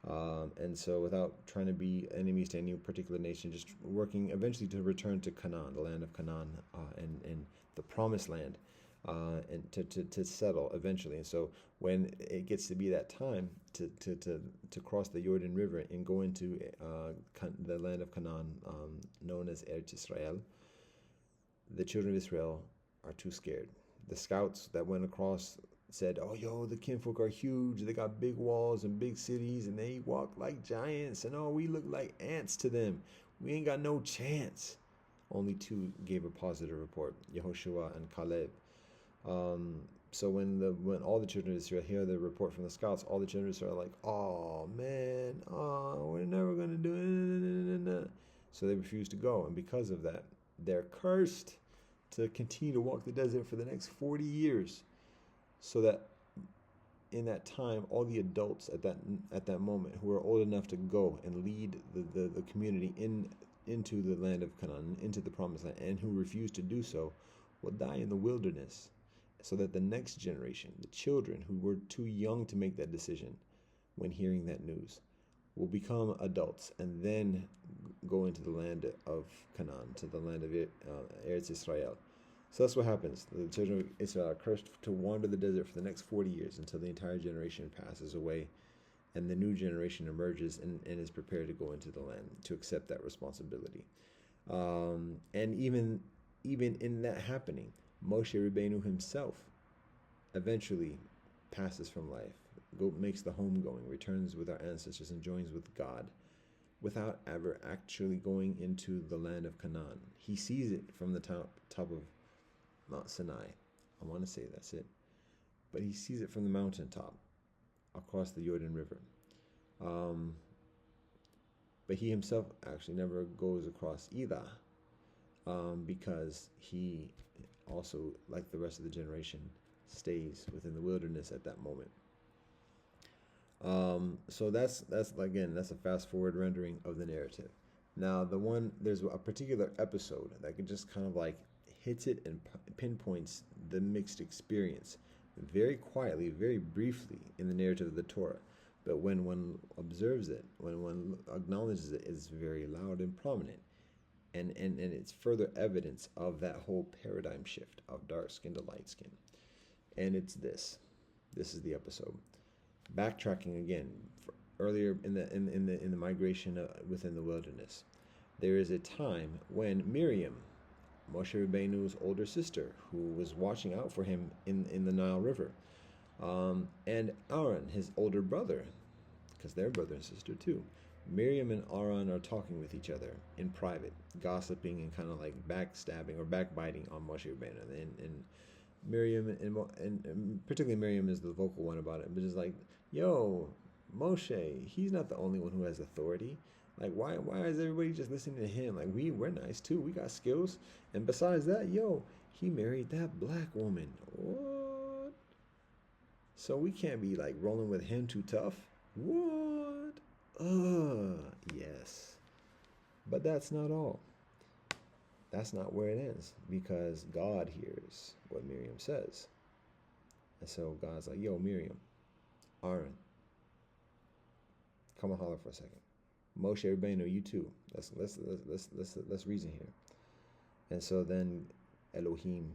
And so without trying to be enemies to any particular nation, just working eventually to return to Canaan, the land of Canaan, and the promised land, and to settle eventually. And so when it gets to be that time to cross the Jordan River and go into the land of Canaan, known as Eretz Israel, the children of Israel are too scared. The scouts that went across said, "Oh, yo, the kinfolk are huge. They got big walls and big cities, and they walk like giants. And oh, we look like ants to them. We ain't got no chance." Only two gave a positive report, Yehoshua and Caleb. So when all the children of Israel hear the report from the scouts, all the children of Israel are like, "Oh man, we're never gonna do it." So they refuse to go, and because of that, they're cursed to continue to walk the desert for the next 40 years. So that in that time, all the adults at that moment who are old enough to go and lead the community into the land of Canaan, into the promised land, and who refuse to do so, will die in the wilderness. So that the next generation, the children who were too young to make that decision when hearing that news, will become adults and then go into the land of Canaan, to the land of Eretz Israel. So that's what happens. The children of Israel are cursed to wander the desert for the next 40 years until the entire generation passes away and the new generation emerges and is prepared to go into the land, to accept that responsibility. And even in that happening, Moshe Rabbeinu himself eventually passes from life, makes the homegoing, returns with our ancestors and joins with God without ever actually going into the land of Canaan. He sees it from the top of Mount Sinai. I want to say that's it. But he sees it from the mountaintop across the Jordan River. but he himself actually never goes across either, because he also, like the rest of the generation, stays within the wilderness at that moment. So that's again, that's a fast forward rendering of the narrative. Now there's a particular episode that could just kind of like hits it and pinpoints the mixed experience very quietly, very briefly in the narrative of the Torah. But when one observes it, when one acknowledges it, it's very loud and prominent. And it's further evidence of that whole paradigm shift of dark skin to light skin. And it's this. This is the episode. Backtracking again, earlier in the migration within the wilderness, there is a time when Miriam, Moshe Rabbeinu's older sister, who was watching out for him in the Nile River, and Aaron, his older brother, because they're brother and sister too. Miriam and Aaron are talking with each other in private, gossiping and kind of like backstabbing or backbiting on Moshe Rabbeinu. And Miriam and particularly Miriam is the vocal one about it, but it's like, yo, Moshe, he's not the only one who has authority. Like, why is everybody just listening to him? Like, we're nice too. We got skills. And besides that, yo, he married that black woman. What? So we can't be like rolling with him too tough. What? Yes. But that's not all. That's not where it ends, because God hears what Miriam says. And so God's like, yo, Miriam, Aaron, come and holler for a second. Moshe Rabbeinu, you too. Let's reason here. And so then Elohim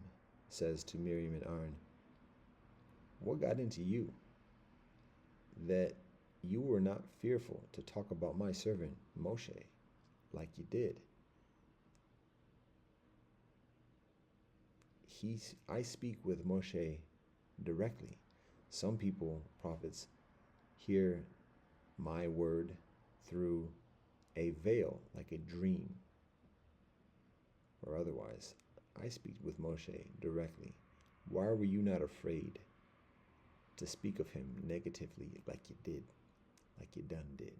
says to Miriam and Aaron, what got into you that you were not fearful to talk about my servant Moshe like you did? I speak with Moshe directly. Some people, prophets, hear my word through a veil, like a dream, or otherwise. I speak with Moshe directly. Why were you not afraid to speak of him negatively like you did, like you done did?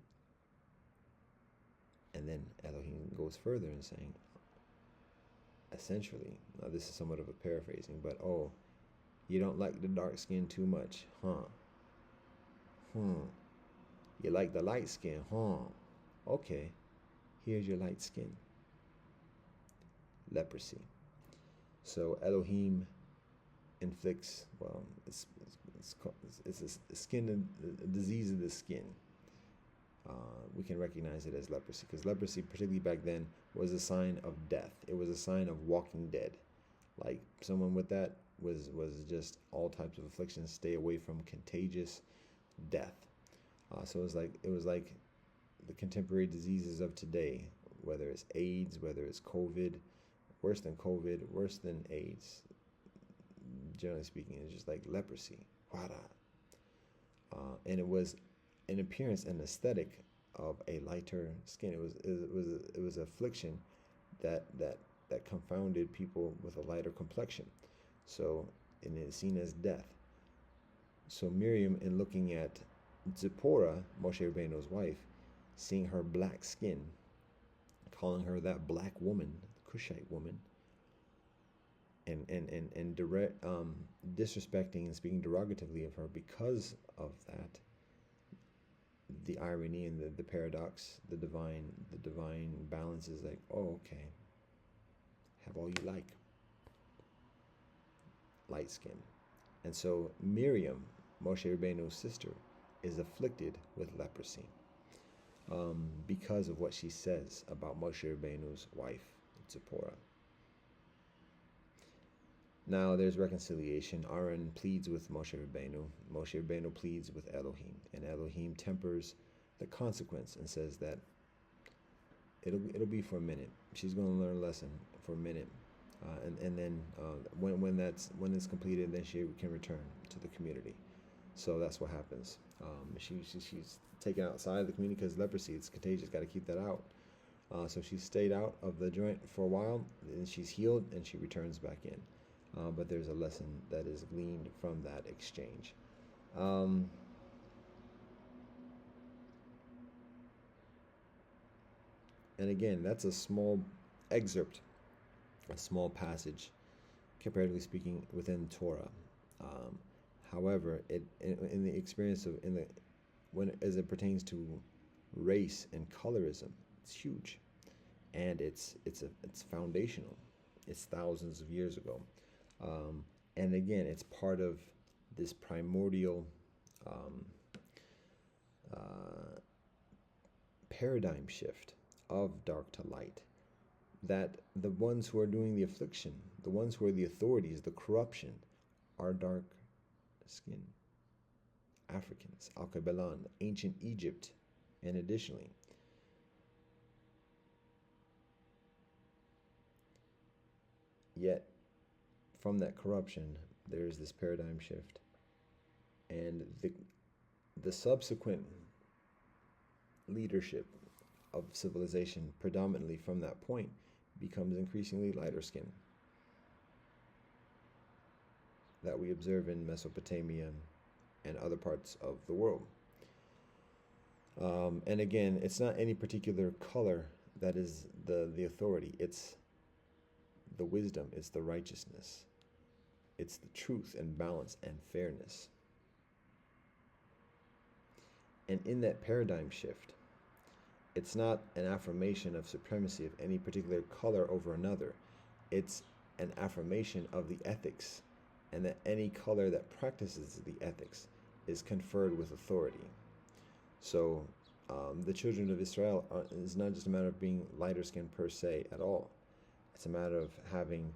And then Elohim goes further in saying, essentially, now this is somewhat of a paraphrasing, but oh, you don't like the dark skin too much, huh? You like the light skin, huh? Okay, here's your light skin. Leprosy. So Elohim inflicts, well, it's a skin, a disease of the skin. We can recognize it as leprosy, because leprosy, particularly back then, was a sign of death. It was a sign of walking dead. Like someone with that was just all types of afflictions. Stay away from contagious death. So it was like the contemporary diseases of today, whether it's AIDS, whether it's COVID, worse than COVID, worse than AIDS. Generally speaking, it's just like leprosy. And it was an appearance and aesthetic of a lighter skin. It was affliction that confounded people with a lighter complexion. So, and it's seen as death. So Miriam, in looking at Tzipporah, Moshe Rabbeinu's wife, seeing her black skin, calling her that black woman, Cushite woman, and direct disrespecting and speaking derogatively of her because of that. The irony and the paradox, the divine balance is like, oh, okay, have all you like, light skin. And so Miriam, Moshe Rabbeinu's sister, is afflicted with leprosy because of what she says about Moshe Rabbeinu's wife, Tzipporah. Now there's reconciliation. Aaron pleads with Moshe Rabbeinu. Moshe Rabbeinu pleads with Elohim, and Elohim tempers the consequence and says that it'll be for a minute. She's going to learn a lesson for a minute, and then when it's completed, then she can return to the community. So that's what happens. She's taken outside of the community because leprosy, it's contagious. Got to keep that out. So she stayed out of the joint for a while, and she's healed, and she returns back in. But there's a lesson that is gleaned from that exchange. And again, that's a small excerpt, a small passage, comparatively speaking, within Torah. Um, However, in the experience of when as it pertains to race and colorism, it's huge, and it's foundational. It's thousands of years ago, and again, it's part of this primordial um, uh, paradigm shift of dark to light. That the ones who are doing the affliction, the ones who are the authorities, the corruption, are dark skin. Africans, Al-Qabilan, ancient Egypt, and additionally, yet from that corruption, there is this paradigm shift, and the subsequent leadership of civilization, predominantly from that point, becomes increasingly lighter skin. That we observe in Mesopotamia and other parts of the world. And again, it's not any particular color that is the authority. It's the wisdom, it's the righteousness, it's the truth and balance and fairness. And in that paradigm shift, it's not an affirmation of supremacy of any particular color over another. It's an affirmation of the ethics, and that any color that practices the ethics is conferred with authority. So the children of Israel is not just a matter of being lighter skinned per se at all. It's a matter of having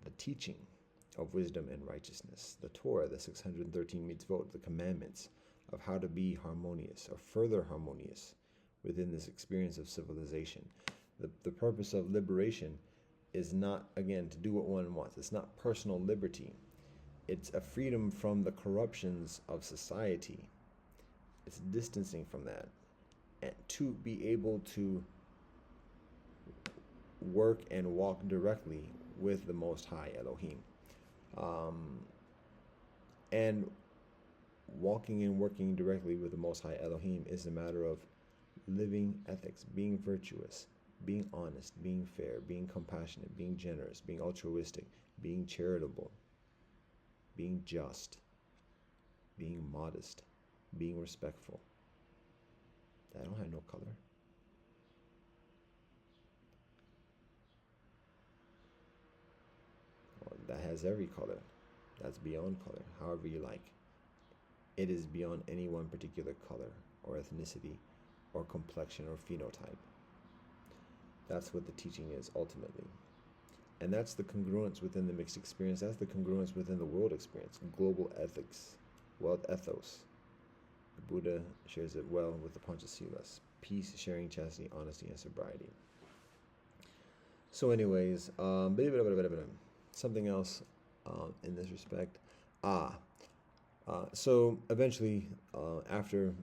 the teaching of wisdom and righteousness, the Torah, the 613 mitzvot, the commandments of how to be harmonious or further harmonious within this experience of civilization. The purpose of liberation is not, again, to do what one wants. It's not personal liberty. It's a freedom from the corruptions of society. It's distancing from that, and to be able to work and walk directly with the Most High Elohim. And walking and working directly with the Most High Elohim is a matter of living ethics, being virtuous, being honest, being fair, being compassionate, being generous, being altruistic, being charitable, being just, being modest, being respectful. That don't have no color. Well, that has every color. That's beyond color, however you like. It is beyond any one particular color or ethnicity or complexion or phenotype. That's what the teaching is ultimately. And that's the congruence within the mixed experience. That's the congruence within the world experience. Global ethics, world ethos. The Buddha shares it well with the Panchasilas. Peace, sharing, chastity, honesty, and sobriety. So anyways, something else in this respect. So eventually, after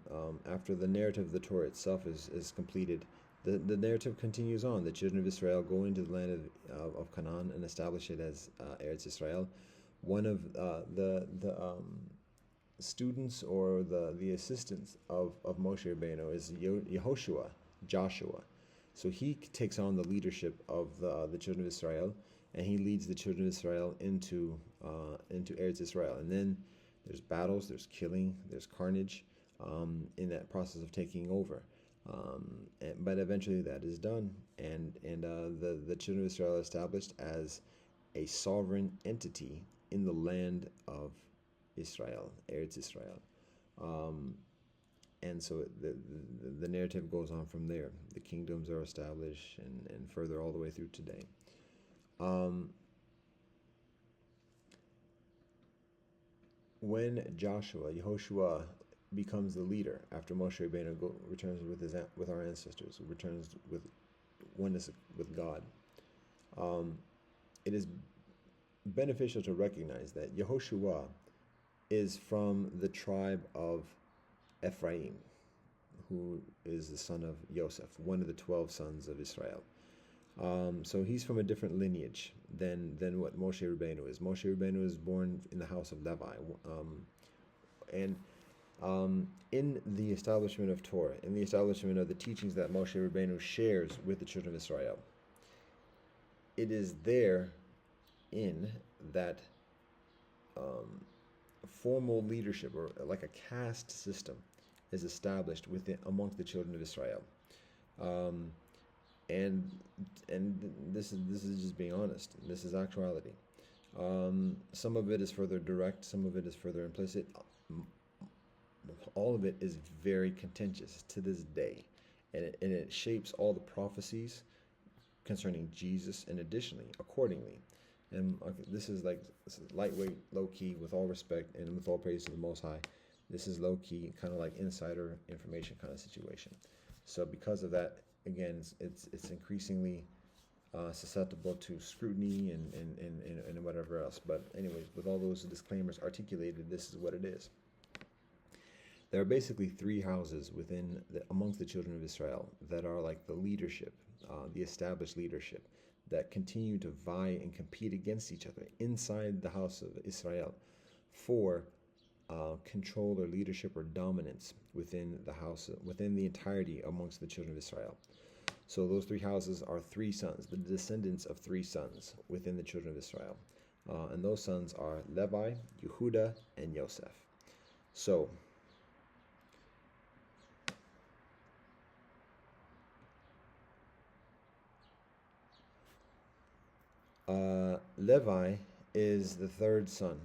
the narrative of the Torah itself is completed, the narrative continues on. The children of Israel go into the land of Canaan and establish it as Eretz Israel. One of the students or the assistants of Moshe Rabeinu is Yehoshua, Joshua. So he takes on the leadership of the children of Israel, and he leads the children of Israel into Eretz Israel. And then there's battles, there's killing, there's carnage in that process of taking over. But eventually that is done, and the children of Israel are established as a sovereign entity in the land of Israel, Eretz Israel. And so the narrative goes on from there. The kingdoms are established and further all the way through today. When Yehoshua becomes the leader after Moshe Rabeinu returns with our ancestors, returns with oneness with God, it is beneficial to recognize that Yehoshua is from the tribe of Ephraim, who is the son of Yosef, one of the 12 sons of Israel. So he's from a different lineage than what Moshe Rabeinu is. Moshe Rabeinu is born in the house of Levi, and In the establishment of Torah, in the establishment of the teachings that Moshe Rabeinu shares with the children of Israel, it is there in that formal leadership, or like a caste system, is established within amongst the children of Israel. And this is just being honest. This is actuality. Some of it is further direct, some of it is further implicit. All of it is very contentious to this day, and it shapes all the prophecies concerning Jesus, and additionally, accordingly. And this is lightweight, low key, with all respect and with all praise to the Most High. This is low key, kind of like insider information kind of situation. So because of that, again, it's increasingly susceptible to scrutiny and whatever else. But anyways, with all those disclaimers articulated, this is what it is. There are basically three houses amongst the children of Israel that are like the leadership, the established leadership, that continue to vie and compete against each other inside the house of Israel for control or leadership or dominance within the house, within the entirety amongst the children of Israel. So those three houses are three sons, the descendants of three sons within the children of Israel. And those sons are Levi, Yehuda, and Yosef. So Levi is the third son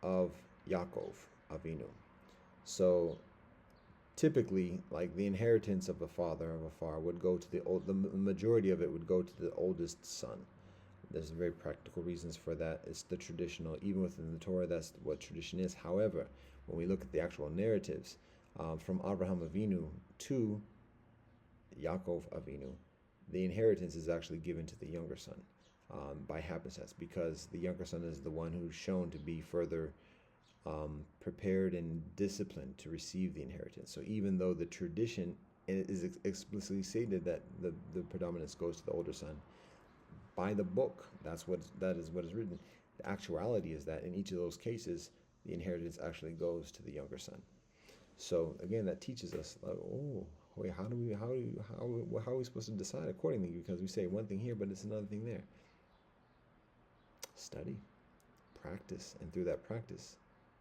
of Yaakov Avinu. So typically, like, the inheritance of a father of a far would go to the majority of it would go to the oldest son. There's very practical reasons for that. It's the traditional, even within the Torah, that's what tradition is. However, when we look at the actual narratives, from Abraham Avinu to Yaakov Avinu, the inheritance is actually given to the younger son. By happenstance, because the younger son is the one who's shown to be further prepared and disciplined to receive the inheritance. So even though the tradition is explicitly stated that the predominance goes to the older son, by the book, that is what is written. The actuality is that in each of those cases, the inheritance actually goes to the younger son. So again, that teaches us, like, oh wait, how are we supposed to decide accordingly? Because we say one thing here, but it's another thing there. Study, practice, and through that practice,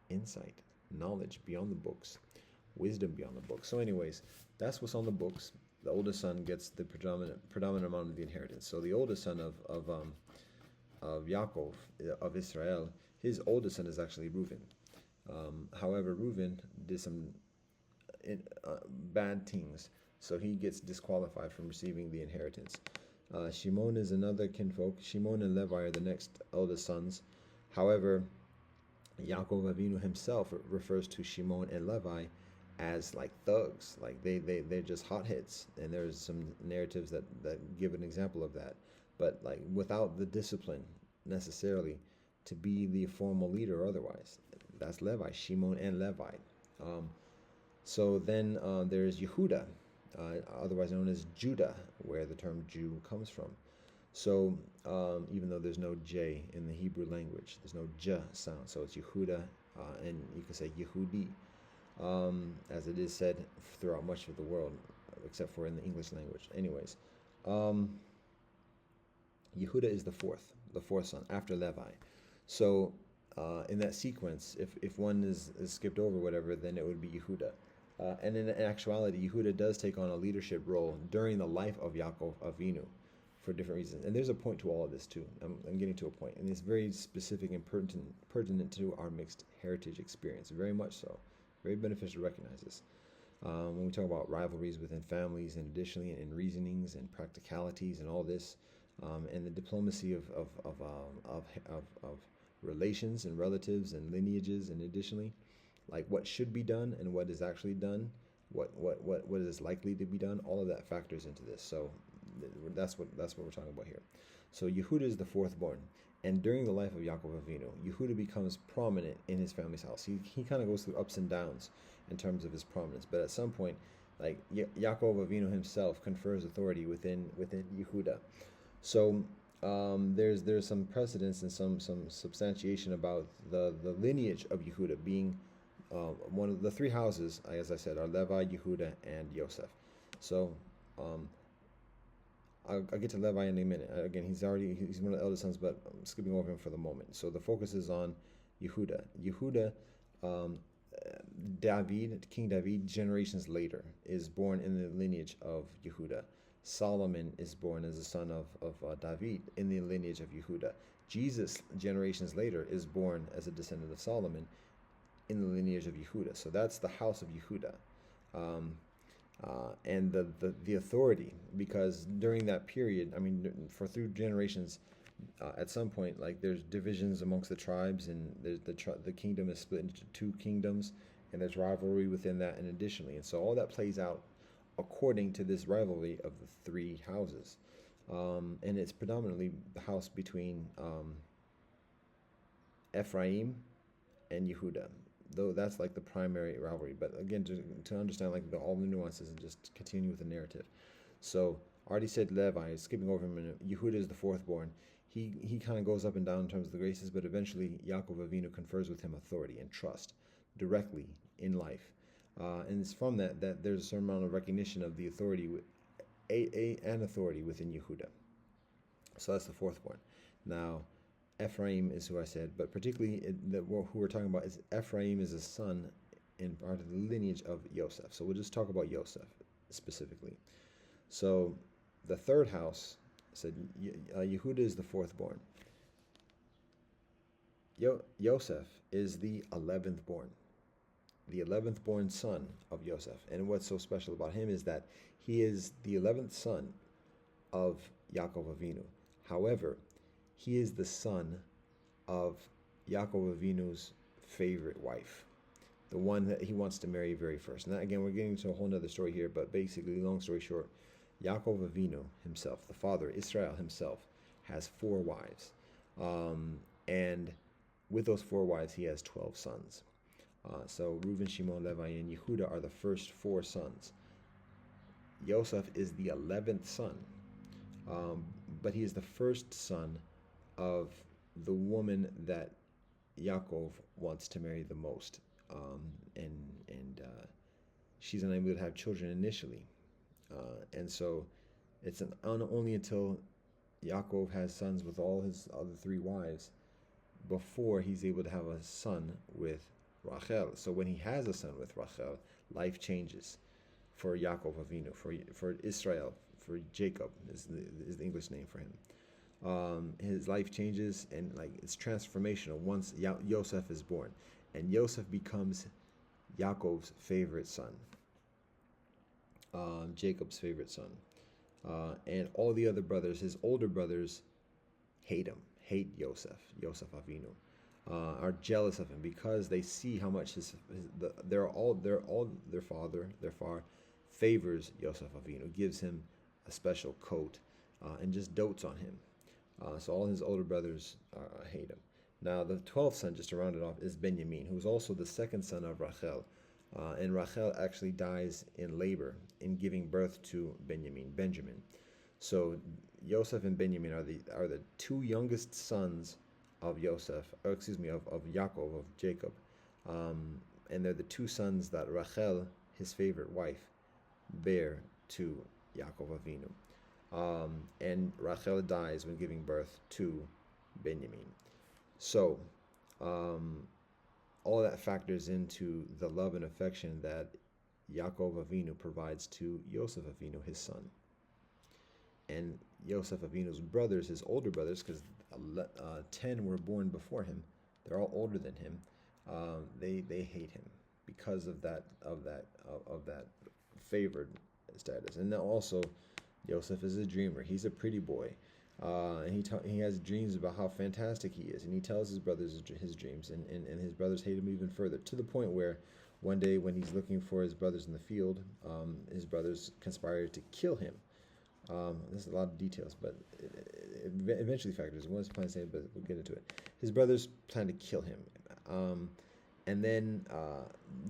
insight, knowledge beyond the books, wisdom beyond the books. So anyways, that's what's on the books. The oldest son gets the predominant amount of the inheritance. So the oldest son of Yaakov, of Israel, his oldest son is actually Reuven. However, Reuven did some bad things, so he gets disqualified from receiving the inheritance. Shimon is another kinfolk. Shimon and Levi are the next eldest sons. However, Yaakov Avinu himself refers to Shimon and Levi as like thugs, like they're just hotheads, and there's some narratives that give an example of that, but like without the discipline necessarily to be the formal leader or otherwise. That's Levi, Shimon and Levi. So then there's Yehuda, otherwise known as Judah, where the term Jew comes from. So even though there's no J in the Hebrew language, there's no J sound, so it's Yehuda, and you can say Yehudi, as it is said throughout much of the world, except for in the English language. Anyways, Yehuda is the fourth son after Levi. So in that sequence, if one is skipped over, whatever, then it would be Yehuda. And in actuality, Yehuda does take on a leadership role during the life of Yaakov Avinu for different reasons. And there's a point to all of this too. I'm getting to a point, and it's very specific and pertinent to our mixed heritage experience, very much so. Very beneficial to recognize this. When we talk about rivalries within families, and additionally in reasonings and practicalities and all this, and the diplomacy of relations and relatives and lineages, and additionally, like what should be done and what is actually done, what is likely to be done, all of that factors into this. So that's what we're talking about here. So Yehuda is the fourth born, and during the life of Yaakov Avinu, Yehuda becomes prominent in his family's house. He kind of goes through ups and downs in terms of his prominence, but at some point, like Yaakov Avinu himself confers authority within Yehuda. So there's some precedence and some substantiation about the lineage of Yehuda being one of the three houses, as I said, are Levi, Yehuda, and Yosef. So I'll get to Levi in a minute. Again, he's one of the eldest sons, but I'm skipping over him for the moment. So the focus is on Yehuda. Yehuda, um, King David, generations later, is born in the lineage of Yehuda. Solomon is born as a son of David in the lineage of Yehuda. Jesus, generations later, is born as a descendant of Solomon in the lineage of Yehuda. So that's the house of Yehuda. And the authority, because during that period, I mean, through generations, at some point, like there's divisions amongst the tribes, and there's the kingdom is split into two kingdoms, and there's rivalry within that, and additionally, and so all that plays out according to this rivalry of the three houses, and it's predominantly the house between Ephraim and Yehuda, though that's like the primary rivalry. But again, to understand like all the nuances and just continue with the narrative. So I already said Levi, skipping over him a minute. Yehuda is the fourth born. He kind of goes up and down in terms of the graces, but eventually Yaakov Avinu confers with him authority and trust directly in life. And it's from that there's a certain amount of recognition of the authority, an authority within Yehuda. So that's the fourth born. Now, Ephraim is who I said, but particularly who we're talking about is Ephraim is a son in part of the lineage of Yosef. So we'll just talk about Yosef specifically. So the third house said Yehuda is the fourth born. Yosef is the 11th born. The 11th born son of Yosef. And what's so special about him is that he is the 11th son of Yaakov Avinu. However, he is the son of Yaakov Avinu's favorite wife, the one that he wants to marry very first. Now, again, we're getting into a whole nother story here, but basically, long story short, Yaakov Avinu himself, the father, Israel himself, has 4 wives. And with those 4 wives, he has 12 sons. So Reuben, Shimon, Levi, and Yehuda are the first 4 sons. Yosef is the 11th son, but he is the first son of the woman that Yaakov wants to marry the most, and she's unable to have children initially, and so it's only until Yaakov has sons with all his other 3 wives before he's able to have a son with Rachel. So when he has a son with Rachel, life changes for Yaakov Avinu, for Israel, for Jacob is the English name for him. His life changes, and like it's transformational once Yosef is born, and Yosef becomes Yaakov's favorite son, Jacob's favorite son, and all the other brothers, his older brothers, hate Yosef Avinu, are jealous of him because they see how much their father favors Yosef Avinu, gives him a special coat, and just dotes on him. So all his older brothers hate him. Now the 12th son, just to round it off, is Benjamin, who is also the second son of Rachel. And Rachel actually dies in labor in giving birth to Benjamin. So Yosef and Benjamin are the 2 youngest sons of of Yaakov, of Jacob. And they're the 2 sons that Rachel, his favorite wife, bear to Yaakov Avinu. And Rachel dies when giving birth to Benjamin. So all that factors into the love and affection that Yaakov Avinu provides to Yosef Avinu, his son. And Yosef Avinu's brothers, his older brothers, because 10 were born before him, they're all older than him. They hate him because of that favored status. And now also, Yosef is a dreamer. He's a pretty boy, and he has dreams about how fantastic he is, and he tells his brothers his dreams, and his brothers hate him even further, to the point where one day when he's looking for his brothers in the field, his brothers conspire to kill him. There's a lot of details, but it eventually factors. One plan to say, but we'll get into it. His brothers plan to kill him, and then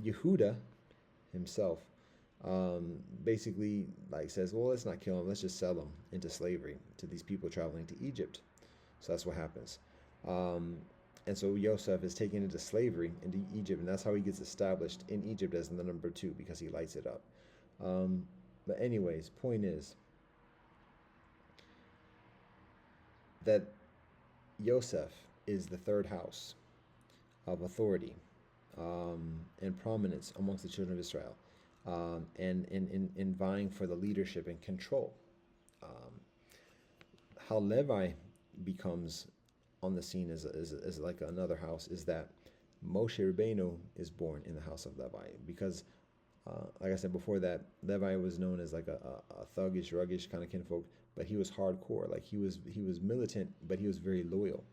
Yehuda himself basically says, well, let's not kill him, let's just sell him into slavery to these people traveling to Egypt. So that's what happens. And so Yosef is taken into slavery into Egypt, and that's how he gets established in Egypt as the number two, because he lights it up. But anyways, point is that Yosef is the third house of authority and prominence amongst the children of Israel, and in vying for the leadership and control. How Levi becomes on the scene as like another house is that Moshe Rabeinu is born in the house of Levi, because like I said before, that Levi was known as like a thuggish, ruggish kind of kinfolk, but he was hardcore. Like he was militant, but he was very loyal,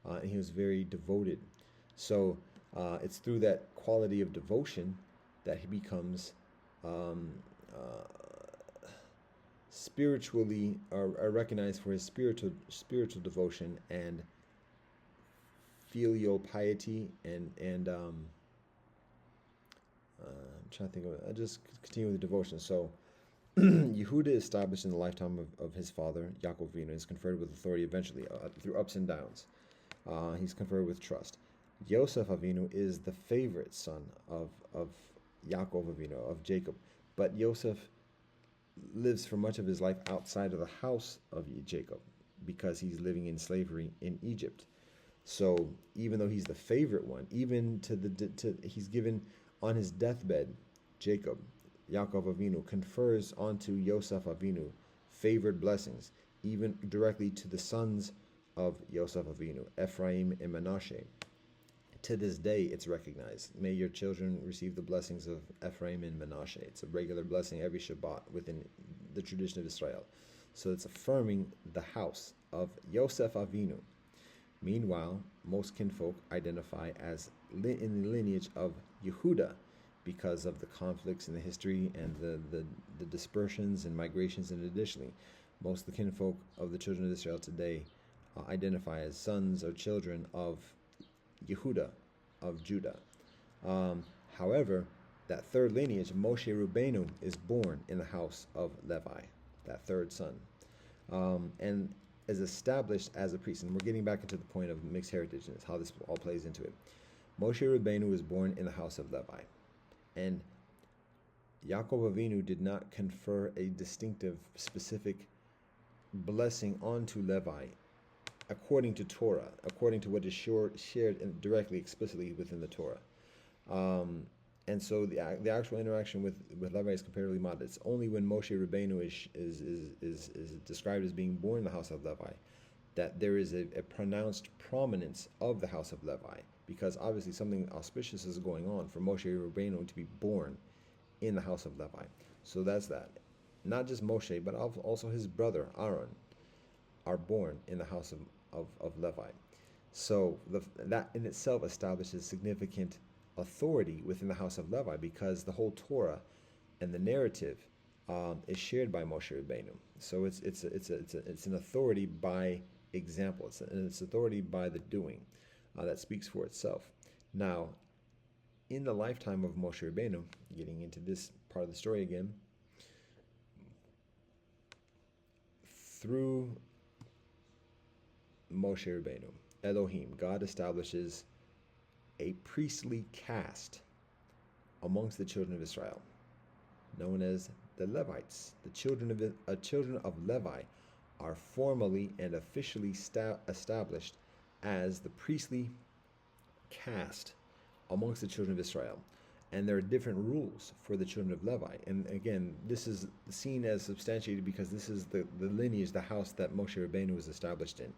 and he was very devoted. So it's through that quality of devotion that he becomes spiritually are recognized for his spiritual devotion and filial piety, and I'm trying to think of it. I just continue with the devotion. So Yehuda is established in the lifetime of his father Yaakov Avinu, is conferred with authority eventually through ups and downs. He's conferred with trust. Yosef Avinu is the favorite son of Yaakov Avinu, of Jacob, but Yosef lives for much of his life outside of the house of Jacob because he's living in slavery in Egypt. So even though he's the favorite one, even he's given on his deathbed, Jacob, Yaakov Avinu, confers onto Yosef Avinu favored blessings, even directly to the sons of Yosef Avinu, Ephraim and Manasseh. To this day, it's recognized. May your children receive the blessings of Ephraim and Manasseh. It's a regular blessing every Shabbat within the tradition of Israel. So it's affirming the house of Yosef Avinu. Meanwhile, most kinfolk identify as in the lineage of Yehuda because of the conflicts in the history and the dispersions and migrations. And additionally, most of the kinfolk of the children of Israel today identify as sons or children of Yehuda, of Judah. However, that third lineage, Moshe Rabeinu, is born in the house of Levi, that third son, and is established as a priest. And we're getting back into the point of mixed heritage and how this all plays into it. Moshe Rabeinu was born in the house of Levi, and Yaakov Avinu did not confer a distinctive, specific blessing onto Levi according to Torah, according to what is shared directly, explicitly within the Torah. And so the actual interaction with Levi is comparatively modest. It's only when Moshe Rabeinu is described as being born in the house of Levi that there is a pronounced prominence of the house of Levi, because obviously something auspicious is going on for Moshe Rabeinu to be born in the house of Levi. So that's that. Not just Moshe, but also his brother Aaron are born in the house of Levi. So that in itself establishes significant authority within the house of Levi, because the whole Torah and the narrative is shared by Moshe Rabeinu. So it's an authority by example. It's authority by the doing that speaks for itself. Now, in the lifetime of Moshe Rabeinu, getting into this part of the story again, through Moshe Rabeinu, Elohim, God establishes a priestly caste amongst the children of Israel, known as the Levites. The children of Levi are formally and officially established as the priestly caste amongst the children of Israel. And there are different rules for the children of Levi. And again, this is seen as substantiated because this is the lineage, the house that Moshe Rabeinu was established in.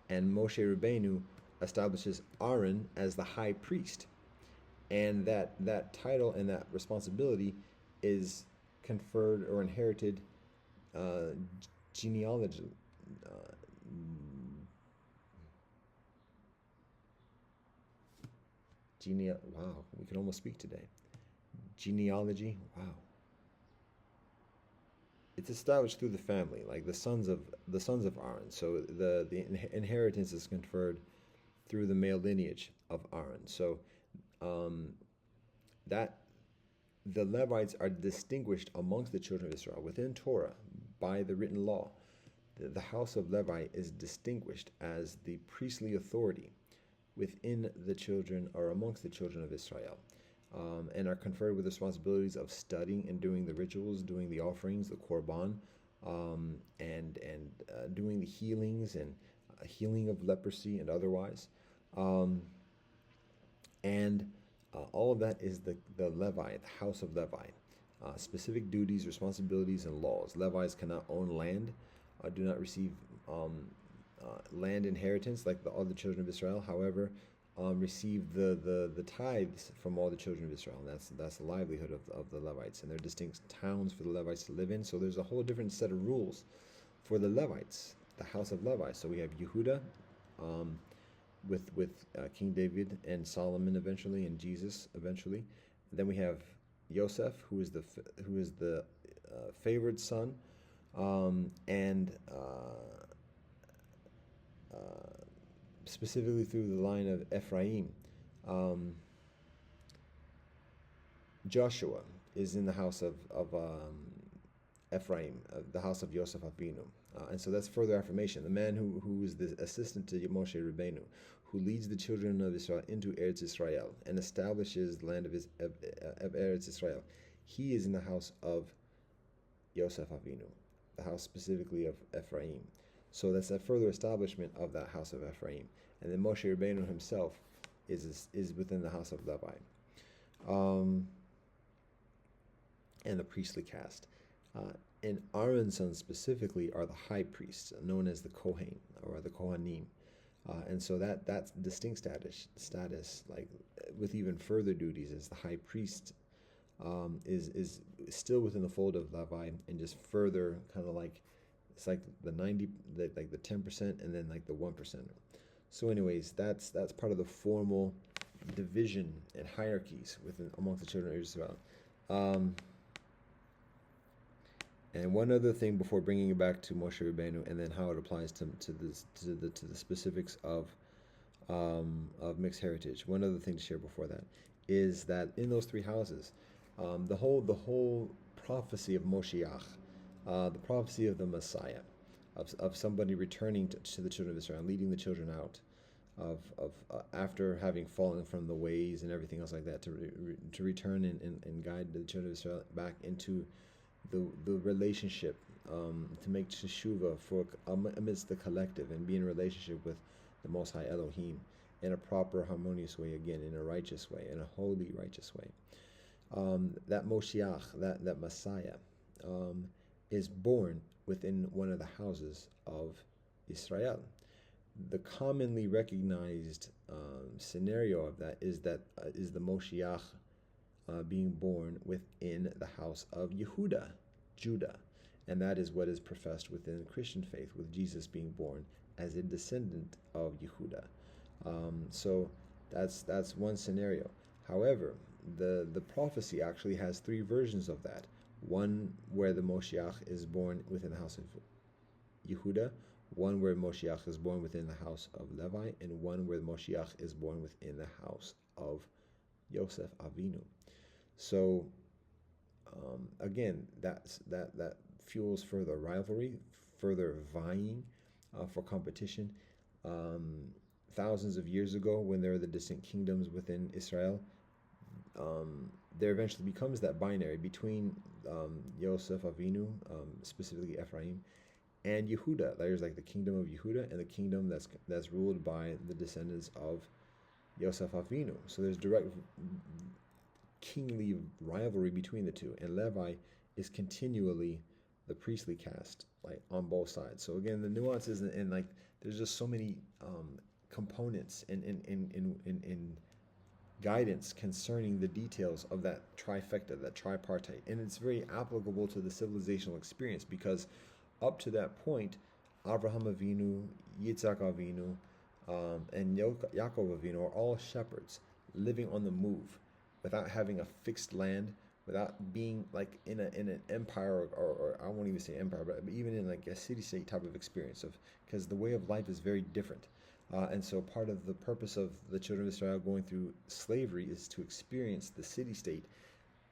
And Moshe Rabeinu establishes Aaron as the high priest. And that title and that responsibility is conferred or inherited genealogy. Wow, we can almost speak today. Genealogy, wow. It's established through the family, like the sons of Aaron. So the inheritance is conferred through the male lineage of Aaron. So that the Levites are distinguished amongst the children of Israel within Torah by the written law. The house of Levi is distinguished as the priestly authority within the children or amongst the children of Israel, and are conferred with responsibilities of studying and doing the rituals, doing the offerings, the korban, and doing the healings and healing of leprosy and otherwise. And all of that is the Levi, the house of Levi. Specific duties, responsibilities, and laws. Levites cannot own land, do not receive land inheritance like all the children of Israel. However, receive the tithes from all the children of Israel. And that's the livelihood of the Levites. And there are distinct towns for the Levites to live in. So there's a whole different set of rules for the Levites, the house of Levi. So we have Yehuda, with King David and Solomon eventually, and Jesus eventually. And then we have Yosef, who is the favored son, and specifically through the line of Ephraim. Joshua is in the house of Ephraim, the house of Yosef Avinu. And so that's further affirmation. The man who is the assistant to Moshe Rabeinu, who leads the children of Israel into Eretz Israel and establishes the land of Eretz Israel, he is in the house of Yosef Avinu, the house specifically of Ephraim. So that's a further establishment of that house of Ephraim. And then Moshe Rabeinu himself is within the house of Levi. And the priestly caste. And Aaron's sons specifically are the high priests, known as the Kohen or the Kohanim. And so that's distinct status, like with even further duties, as the high priest is still within the fold of Levi, and just further kind of like it's like the 10% and then like the 1%. So anyways, that's part of the formal division and hierarchies amongst the children of Israel. And one other thing before bringing it back to Moshe Rabbeinu, and then how it applies to the specifics of mixed heritage. One other thing to share before that is that in those three houses, the whole prophecy of Moshiach, the prophecy of the Messiah, of somebody returning to the children of Israel, leading the children out of after having fallen from the ways and everything else like that, to return and guide the children of Israel back into the relationship, to make teshuvah amidst the collective, and be in a relationship with the Most High Elohim in a proper, harmonious way, again, in a righteous way, in a holy, righteous way. That Moshiach, that Messiah, is born within one of the houses of Israel. The commonly recognized scenario of that is the Moshiach being born within the house of Yehuda, Judah, and that is what is professed within the Christian faith, with Jesus being born as a descendant of Yehuda. So that's one scenario. However, the prophecy actually has three versions of that. One where the Moshiach is born within the house of Yehuda, one where Moshiach is born within the house of Levi, and one where Moshiach is born within the house of Yosef Avinu. So again, that fuels further rivalry, further vying for competition. Thousands of years ago, when there were the distinct kingdoms within Israel, there eventually becomes that binary between Yosef Avinu, specifically Ephraim, and Yehuda. There's like the kingdom of Yehuda and the kingdom that's ruled by the descendants of Yosef Avinu. So there's direct kingly rivalry between the two, and Levi is continually the priestly caste, like on both sides. So again, the nuances and like there's just so many components in guidance concerning the details of that trifecta, that tripartite, and it's very applicable to the civilizational experience, because up to that point, Abraham Avinu, Yitzhak Avinu, and Yaakov Avinu are all shepherds living on the move, without having a fixed land, without being like in an empire, or I won't even say empire, but even in like a city-state type of experience, because the way of life is very different. And so part of the purpose of the children of Israel going through slavery is to experience the city-state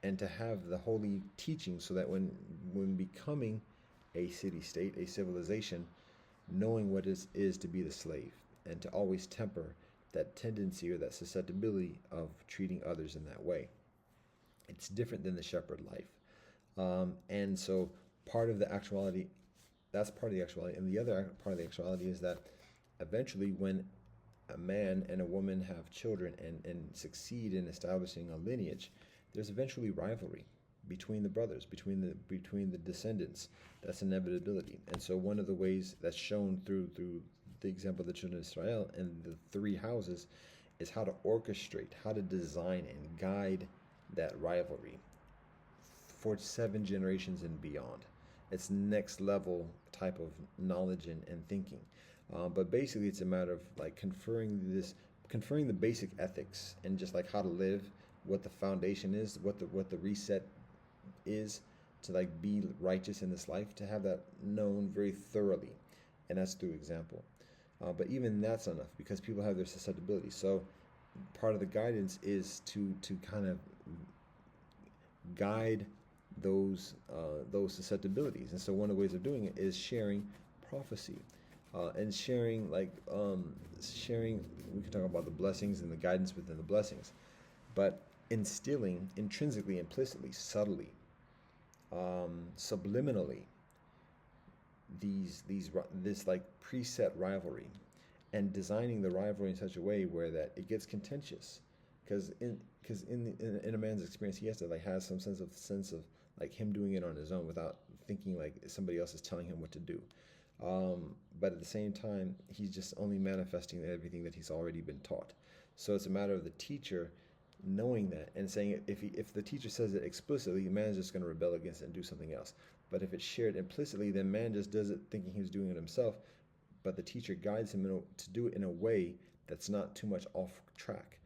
and to have the holy teaching, so that when becoming a city-state, a civilization, knowing what it is to be the slave, and to always temper that tendency or that susceptibility of treating others in that way. It's different than the shepherd life. And so part of the actuality, that's part of the actuality. And the other part of the actuality is that eventually when a man and a woman have children and succeed in establishing a lineage, there's eventually rivalry between the brothers, between the descendants. That's inevitability. And so one of the ways that's shown through the example of the children of Israel and the three houses is how to orchestrate, how to design and guide that rivalry for 7 generations and beyond. It's next level type of knowledge and thinking. But basically it's a matter of like conferring the basic ethics and just like how to live, what the foundation is, what the reset is to like be righteous in this life, to have that known very thoroughly, and that's through example. But even that's enough because people have their susceptibility. So part of the guidance is to kind of guide those susceptibilities. And so one of the ways of doing it is sharing prophecy, and sharing sharing. We can talk about the blessings and the guidance within the blessings, but instilling intrinsically, implicitly, subtly, subliminally, this like preset rivalry, and designing the rivalry in such a way where that it gets contentious, because in a man's experience he has to like have some sense of like him doing it on his own without thinking like somebody else is telling him what to do. But at the same time, he's just only manifesting everything that he's already been taught. So it's a matter of the teacher knowing that and saying if the teacher says it explicitly, man's just going to rebel against it and do something else. But if it's shared implicitly, then man just does it thinking he's doing it himself. But the teacher guides him to do it in a way that's not too much off track,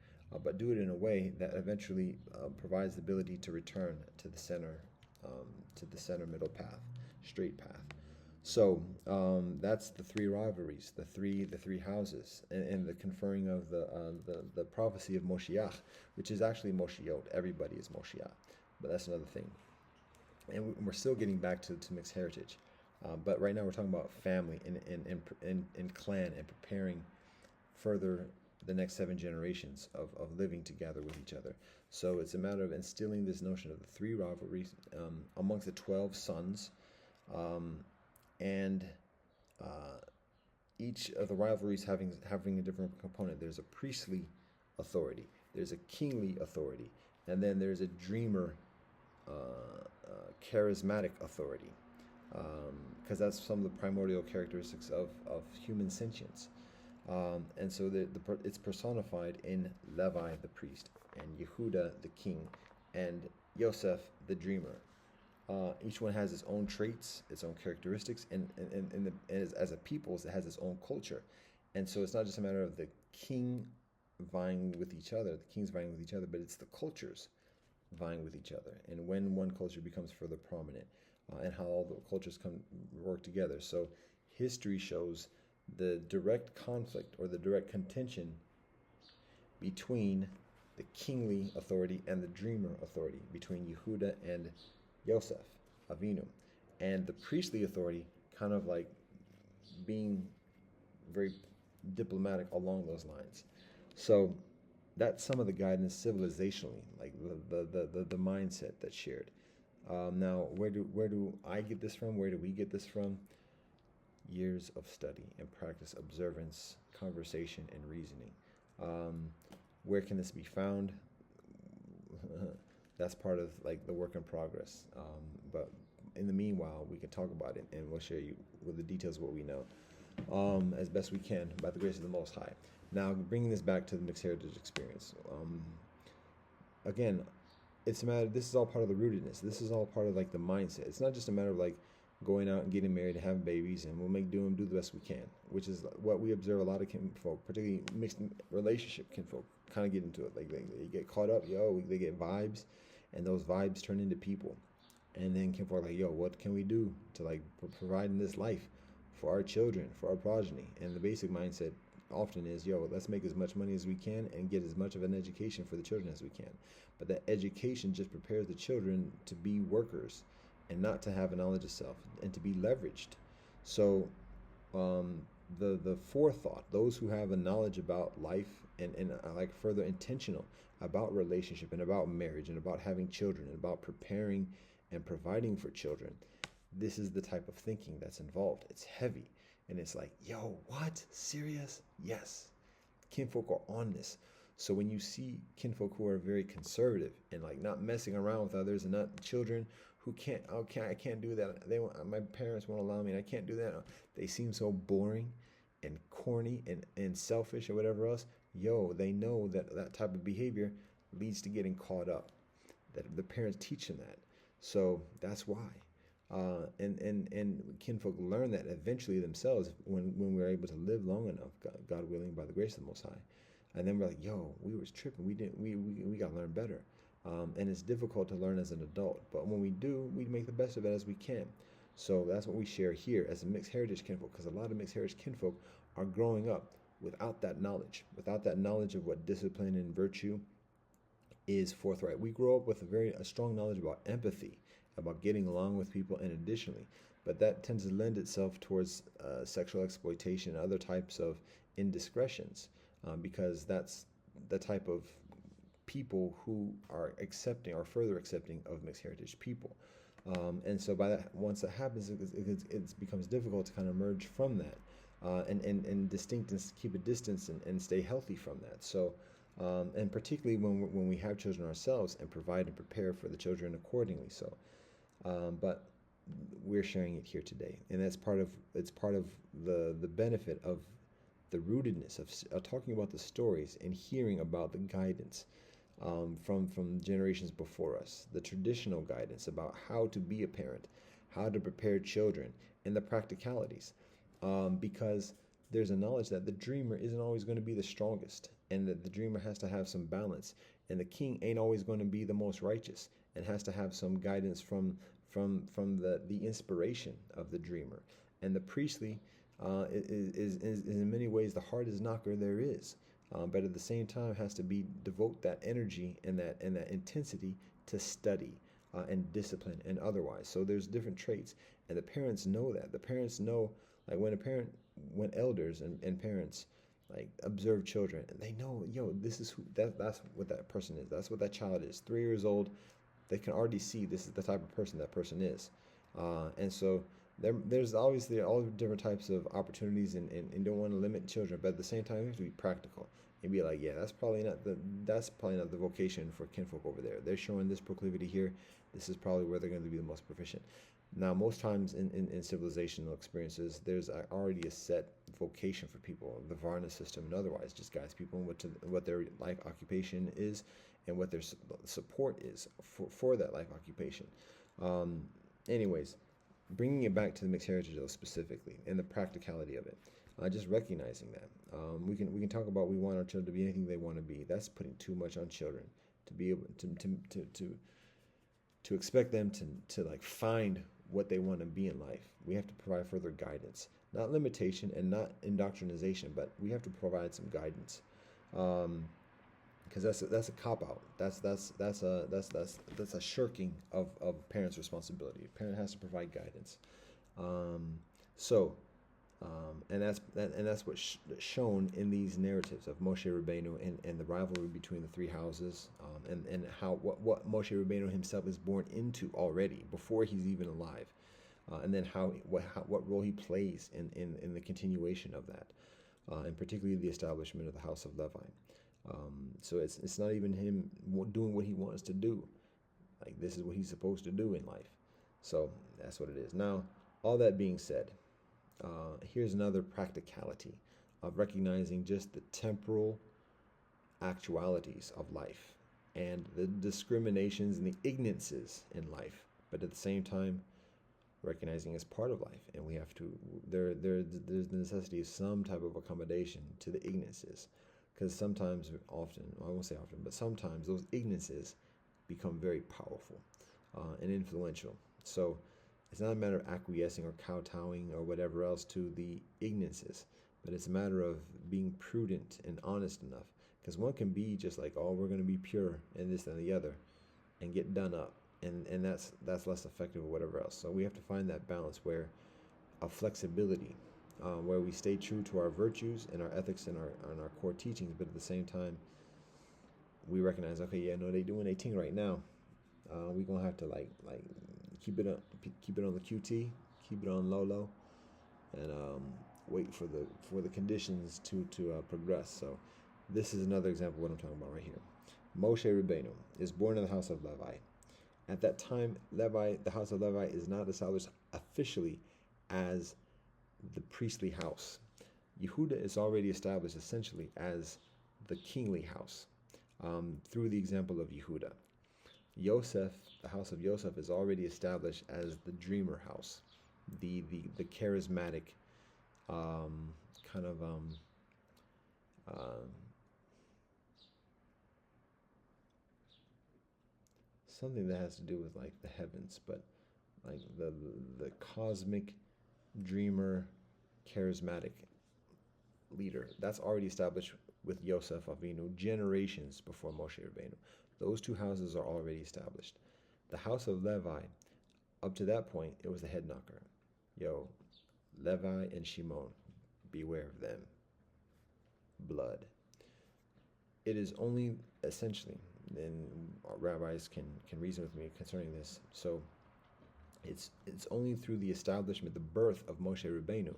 but do it in a way that eventually provides the ability to return to the center middle path, straight path. So that's the 3 rivalries, the three houses, and the conferring of the prophecy of Moshiach, which is actually Moshiot. Everybody is Moshiach, but that's another thing. And we're still getting back to mixed heritage, but right now we're talking about family and clan and preparing further the next 7 generations of living together with each other. So it's a matter of instilling this notion of the 3 rivalries amongst the 12 sons. And each of the rivalries having a different component. There's a priestly authority, there's a kingly authority, and then there's a dreamer, charismatic authority, because that's some of the primordial characteristics of human sentience. And so it's personified in Levi the priest, and Yehuda the king, and Yosef the dreamer. Each one has its own traits, its own characteristics, and as a people, it has its own culture. And so it's not just a matter of the king vying with each other, the kings vying with each other, but it's the cultures vying with each other. And when one culture becomes further prominent, and how all the cultures work together. So history shows the direct conflict or the direct contention between the kingly authority and the dreamer authority, between Yehuda and Yosef, Avinu, and the priestly authority kind of like being very diplomatic along those lines. So that's some of the guidance civilizationally, like the mindset that's shared. Now, where do I get this from? Where do we get this from? Years of study and practice, observance, conversation, and reasoning. Where can this be found? That's part of like the work in progress. But in the meanwhile, we can talk about it, and we'll share you with the details of what we know as best we can by the grace of the Most High. Now, bringing this back to the mixed heritage experience. Again, it's a matter. This is all part of the rootedness. This is all part of like the mindset. It's not just a matter of like going out and getting married and having babies, and we'll do the best we can, which is what we observe a lot of kinfolk, particularly mixed relationship kinfolk, kind of get into it. Like they get caught up, they get vibes, and those vibes turn into people. And then kinfolk are like, what can we do to like provide in this life for our children, for our progeny? And the basic mindset often is, let's make as much money as we can and get as much of an education for the children as we can. But that education just prepares the children to be workers and not to have a knowledge of self and to be leveraged. So the forethought, those who have a knowledge about life and like further intentional about relationship and about marriage and about having children and about preparing and providing for children, this is the type of thinking that's involved. It's heavy. And it's like, yo, what? Serious? Yes. Kinfolk are on this. So when you see kinfolk who are very conservative and like not messing around with others and not children who I can't do that. My parents won't allow me and I can't do that. They seem so boring and corny and selfish or whatever else. Yo, they know that that type of behavior leads to getting caught up. That the parents teach them that. So that's why. And kinfolk learn that eventually themselves when we're able to live long enough, God willing, by the grace of the Most High. And then we're like, yo, we was tripping. We got to learn better. And it's difficult to learn as an adult, but when we do, we make the best of it as we can. So that's what we share here as a mixed heritage kinfolk, because a lot of mixed heritage kinfolk are growing up without that knowledge of what discipline and virtue is forthright. We grow up with a strong knowledge about empathy, about getting along with people, and additionally, but that tends to lend itself towards sexual exploitation and other types of indiscretions, because that's the type of people who are accepting or further accepting of mixed heritage people. And so by that, once that happens, it becomes difficult to kind of emerge from that and distinct and keep a distance and stay healthy from that. So, and particularly when we have children ourselves and provide and prepare for the children accordingly. So, but we're sharing it here today, and it's part of the benefit of the rootedness of talking about the stories and hearing about the guidance from generations before us, the traditional guidance about how to be a parent, how to prepare children, and the practicalities, because there's a knowledge that the dreamer isn't always going to be the strongest, and that the dreamer has to have some balance, and the king ain't always going to be the most righteous, and has to have some guidance from the inspiration of the dreamer. And the priestly is in many ways the hardest knocker there is, but at the same time has to devote that energy and that intensity to study and discipline and otherwise. So there's different traits, and the parents know that. The parents know, like when elders and parents like observe children, and they know, yo, this is that's what that person is. That's what that child is. 3 years old, they can already see this is the type of person that person is, and so there's obviously all different types of opportunities, and don't want to limit children, but at the same time, we have to be practical and be like, yeah, that's probably not the vocation for kinfolk over there. They're showing this proclivity here. This is probably where they're going to be the most proficient. Now, most times in civilizational experiences, there's already a set vocation for people, the Varna system and otherwise, just guides people what their life occupation is and what their support is for that life occupation. Anyways, bringing it back to the mixed heritage though specifically and the practicality of it, just recognizing that we can talk about we want our children to be anything they want to be. That's putting too much on children to be able to expect them to like find what they want to be in life. We have to provide further guidance, not limitation and not indoctrination, but we have to provide some guidance, because that's a cop out. That's a shirking of parents' responsibility. A parent has to provide guidance. And that's what's shown in these narratives of Moshe Rabeinu and the rivalry between the three houses, and how what Moshe Rabeinu himself is born into already before he's even alive, and then what role he plays in the continuation of that, and particularly the establishment of the house of Levi. So it's not even him doing what he wants to do. Like, this is what he's supposed to do in life. So that's what it is. Now, all that being said, here's another practicality of recognizing just the temporal actualities of life and the discriminations and the ignorances in life, but at the same time recognizing it's part of life, and we have to there's the necessity of some type of accommodation to the ignorances, because sometimes, often, I won't say often, but sometimes those ignorances become very powerful and influential. So it's not a matter of acquiescing or kowtowing or whatever else to the ignorances, but it's a matter of being prudent and honest enough. Because one can be just like, oh, we're going to be pure and this and the other, and get done up, and that's less effective or whatever else. So we have to find that balance where a flexibility where we stay true to our virtues and our ethics and our core teachings, but at the same time, we recognize, okay, yeah, no, they doing their thing right now. We gonna have to like keep it on the QT, keep it on low, and wait for the conditions to progress. So this is another example of what I'm talking about right here. Moshe Rabeinu is born in the house of Levi. At that time, the house of Levi is not established officially as the priestly house. Yehuda is already established essentially as the kingly house through the example of Yehuda. Yosef, the house of Yosef, is already established as the dreamer house, the charismatic kind of something that has to do with like the heavens, but like the cosmic dreamer, charismatic leader. That's already established with Yosef Avinu generations before Moshe Rabbeinu. Those two houses are already established. The house of Levi, up to that point, it was the head knocker. Yo, Levi and Shimon, beware of them. Blood. It is only essentially, and rabbis can reason with me concerning this. So it's only through the establishment, the birth of Moshe Rabbeinu,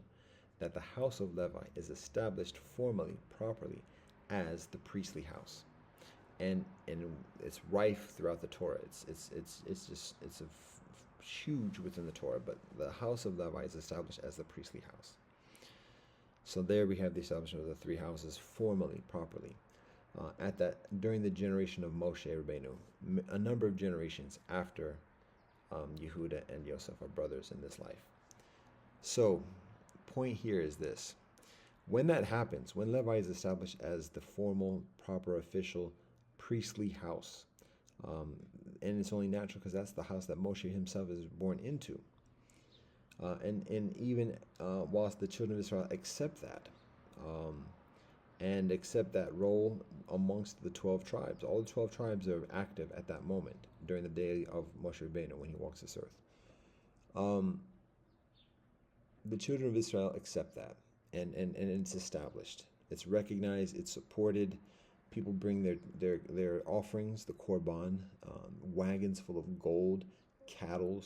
that the house of Levi is established formally, properly, as the priestly house, and it's rife throughout the Torah. It's huge within the Torah. But the house of Levi is established as the priestly house. So there we have the establishment of the three houses formally, properly. During the generation of Moshe Rabbeinu, a number of generations after Yehuda and Yosef are brothers in this life. So, point here is this: when that happens, when Levi is established as the formal, proper, official, priestly house, and it's only natural because that's the house that Moshe himself is born into, and even whilst the children of Israel accept that, and accept that role amongst the 12 tribes. All the 12 tribes are active at that moment during the day of Moshe Rabbeinu when he walks this earth. The children of Israel accept that, and it's established. It's recognized, it's supported. People bring their offerings, the korban, wagons full of gold, cattle,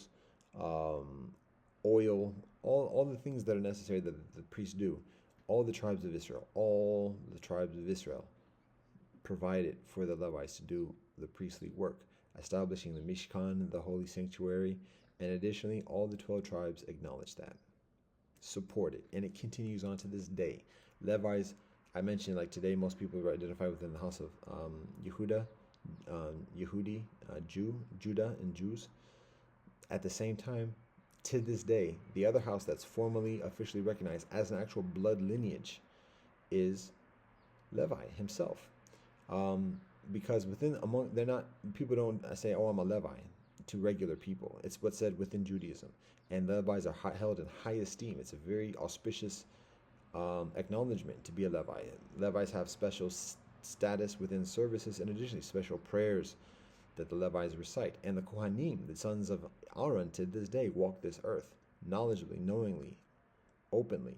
oil, all the things that are necessary that the priests do. All the tribes of Israel provided for the Levites to do the priestly work, establishing the Mishkan, the holy sanctuary, and additionally, all the 12 tribes acknowledge that, support it, and it continues on to this day. Levites, I mentioned, like today, most people are identified within the house of Yehuda, Yehudi, Judah, and Jews. At the same time, to this day, the other house that's formally, officially recognized as an actual blood lineage is Levi himself. Because people don't say, oh, I'm a Levi, to regular people. It's what's said within Judaism. And Levites are held in high esteem. It's a very auspicious acknowledgement to be a Levi. Levites have special status within services, and additionally special prayers that the Levites recite. And the Kohanim, the sons of Aaron, to this day walk this earth knowledgeably, knowingly, openly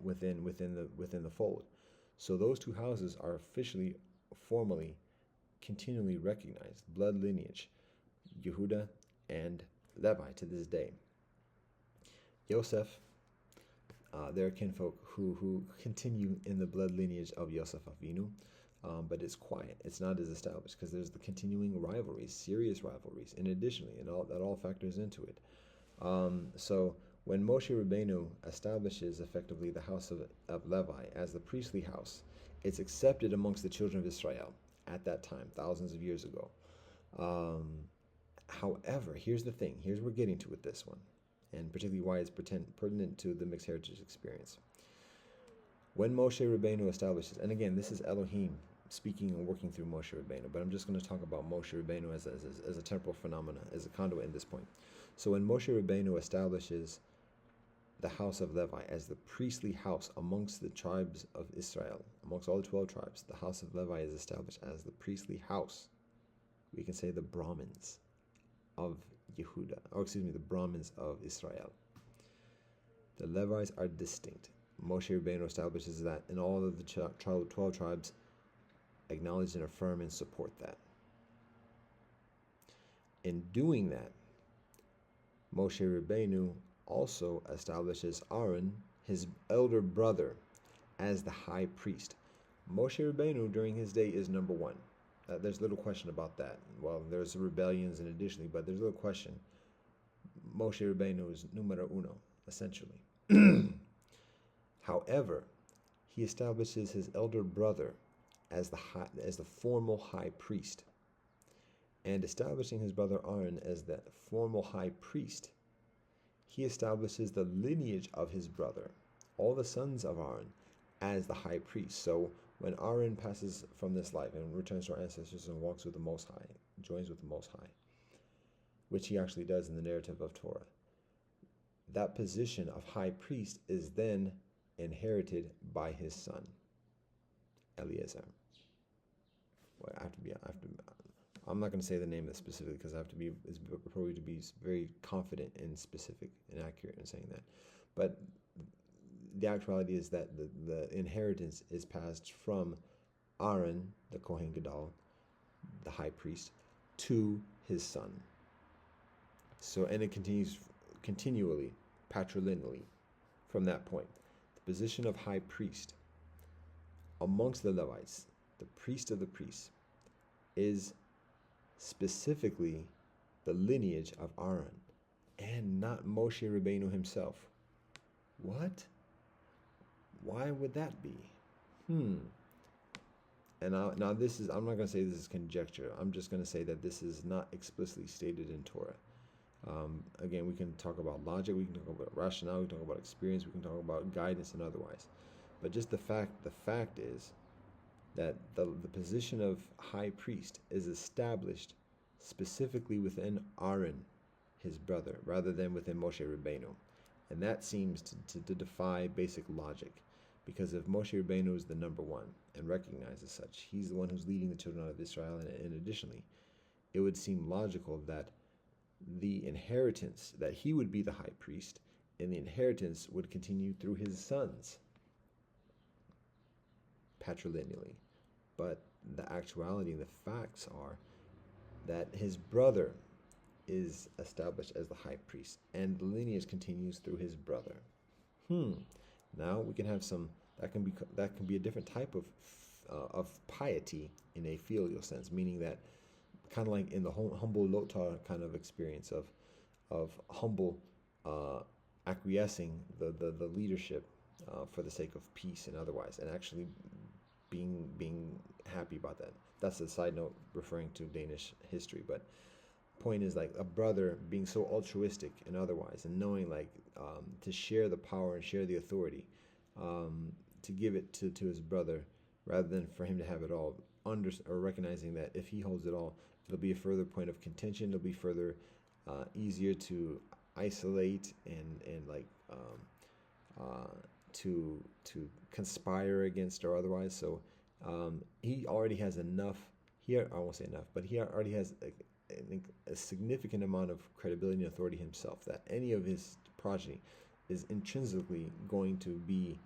within the fold. So those two houses are officially, formally, continually recognized, blood lineage, Yehuda and Levi to this day. Yosef, there are kinfolk who continue in the blood lineage of Yosef Avinu, but it's quiet. It's not as established because there's the continuing rivalries, serious rivalries, and additionally, and that all factors into it. So when Moshe Rabeinu establishes effectively the house of Levi as the priestly house, it's accepted amongst the children of Israel at that time, thousands of years ago. However, here's the thing. Here's what we're getting to with this one, and particularly why it's pertinent to the mixed heritage experience. When Moshe Rabeinu establishes, and again, this is Elohim speaking and working through Moshe Rabeinu, but I'm just going to talk about Moshe Rabeinu as a temporal phenomena, as a conduit in this point. So when Moshe Rabeinu establishes the house of Levi as the priestly house amongst the tribes of Israel, amongst all the 12 tribes, the house of Levi is established as the priestly house. We can say the Brahmins of Yehuda, the Brahmins of Israel. The Levites are distinct. Moshe Rabbeinu establishes that, and all of the 12 tribes acknowledge and affirm and support that. In doing that, Moshe Rabbeinu also establishes Aaron, his elder brother, as the high priest. Moshe Rabbeinu during his day is number one. There's little question about that. Well, there's rebellions and additionally, but there's little question. Moshe Rabbeinu is numero uno, essentially. However, he establishes his elder brother as the formal high priest. And establishing his brother Aaron as the formal high priest, he establishes the lineage of his brother, all the sons of Aaron, as the high priest. So when Aaron passes from this life and returns to our ancestors and walks with the Most High, joins with the Most High, which he actually does in the narrative of Torah, that position of high priest is then inherited by his son, Eliezer. Well, I'm not going to say the name specifically because I have to be probably to be very confident and specific and accurate in saying that. But the actuality is that the inheritance is passed from Aaron, the Kohen Gadol, the high priest, to his son. So, and it continues continually, patrilineally, from that point. The position of high priest amongst the Levites, the priest of the priests, is specifically the lineage of Aaron and not Moshe Rabbeinu himself. What? Why would that be? And now this is, I'm not going to say this is conjecture. I'm just going to say that this is not explicitly stated in Torah. Again, we can talk about logic, we can talk about rationale, we can talk about experience, we can talk about guidance and otherwise. But just the fact is that the position of high priest is established specifically within Aaron, his brother, rather than within Moshe Rabbeinu. And that seems to defy basic logic, because if Moshe Rabbeinu is the number one and recognized as such, he's the one who's leading the children of Israel, and additionally, it would seem logical that the inheritance, that he would be the high priest, and the inheritance would continue through his sons, patrilineally. But the actuality and the facts are that his brother is established as the high priest, and the lineage continues through his brother. Now we can have some, that can be a different type of piety in a filial sense, meaning that kind of like in the humble lotar kind of experience of humble acquiescing the leadership for the sake of peace and otherwise, and actually being happy about that. That's a side note referring to Danish history, but point is like a brother being so altruistic and otherwise, and knowing like to share the power and share the authority, to give it to his brother rather than for him to have it all, or recognizing that if he holds it all, it'll be a further point of contention. It'll be further easier to isolate and like to conspire against or otherwise. So he already has enough. I won't say enough, but he already has a significant amount of credibility and authority himself, that any of his progeny is intrinsically going to be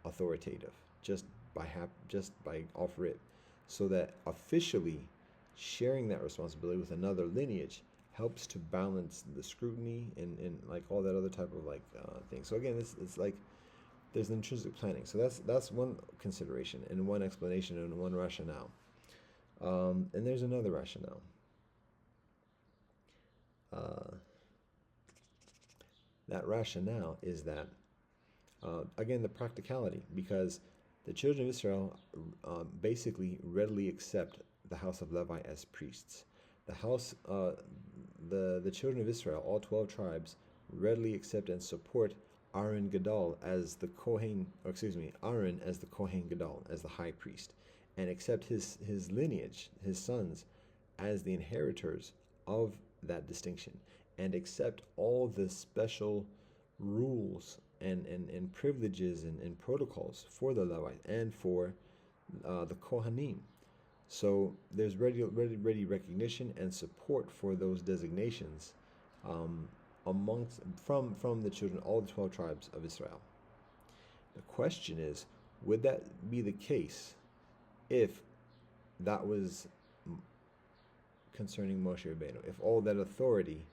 authoritative just by off rip, so that officially sharing that responsibility with another lineage helps to balance the scrutiny and like all that other type of like thing. So again, it's like there's intrinsic planning. So that's one consideration and one explanation and one rationale. And there's another rationale. That rationale is that, again, the practicality, because the children of Israel basically readily accept the house of Levi as priests. The children of Israel, all 12 tribes, readily accept and support Aaron Gadol as the Kohen, Aaron as the Kohen Gadol, as the high priest, and accept his lineage, his sons, as the inheritors of that distinction, and accept all the special rules and privileges and protocols for the Levite and for the Kohanim. So there's ready recognition and support for those designations from the children, all the 12 tribes of Israel. The question is, would that be the case if that was concerning Moshe Rabeinu? If all that authority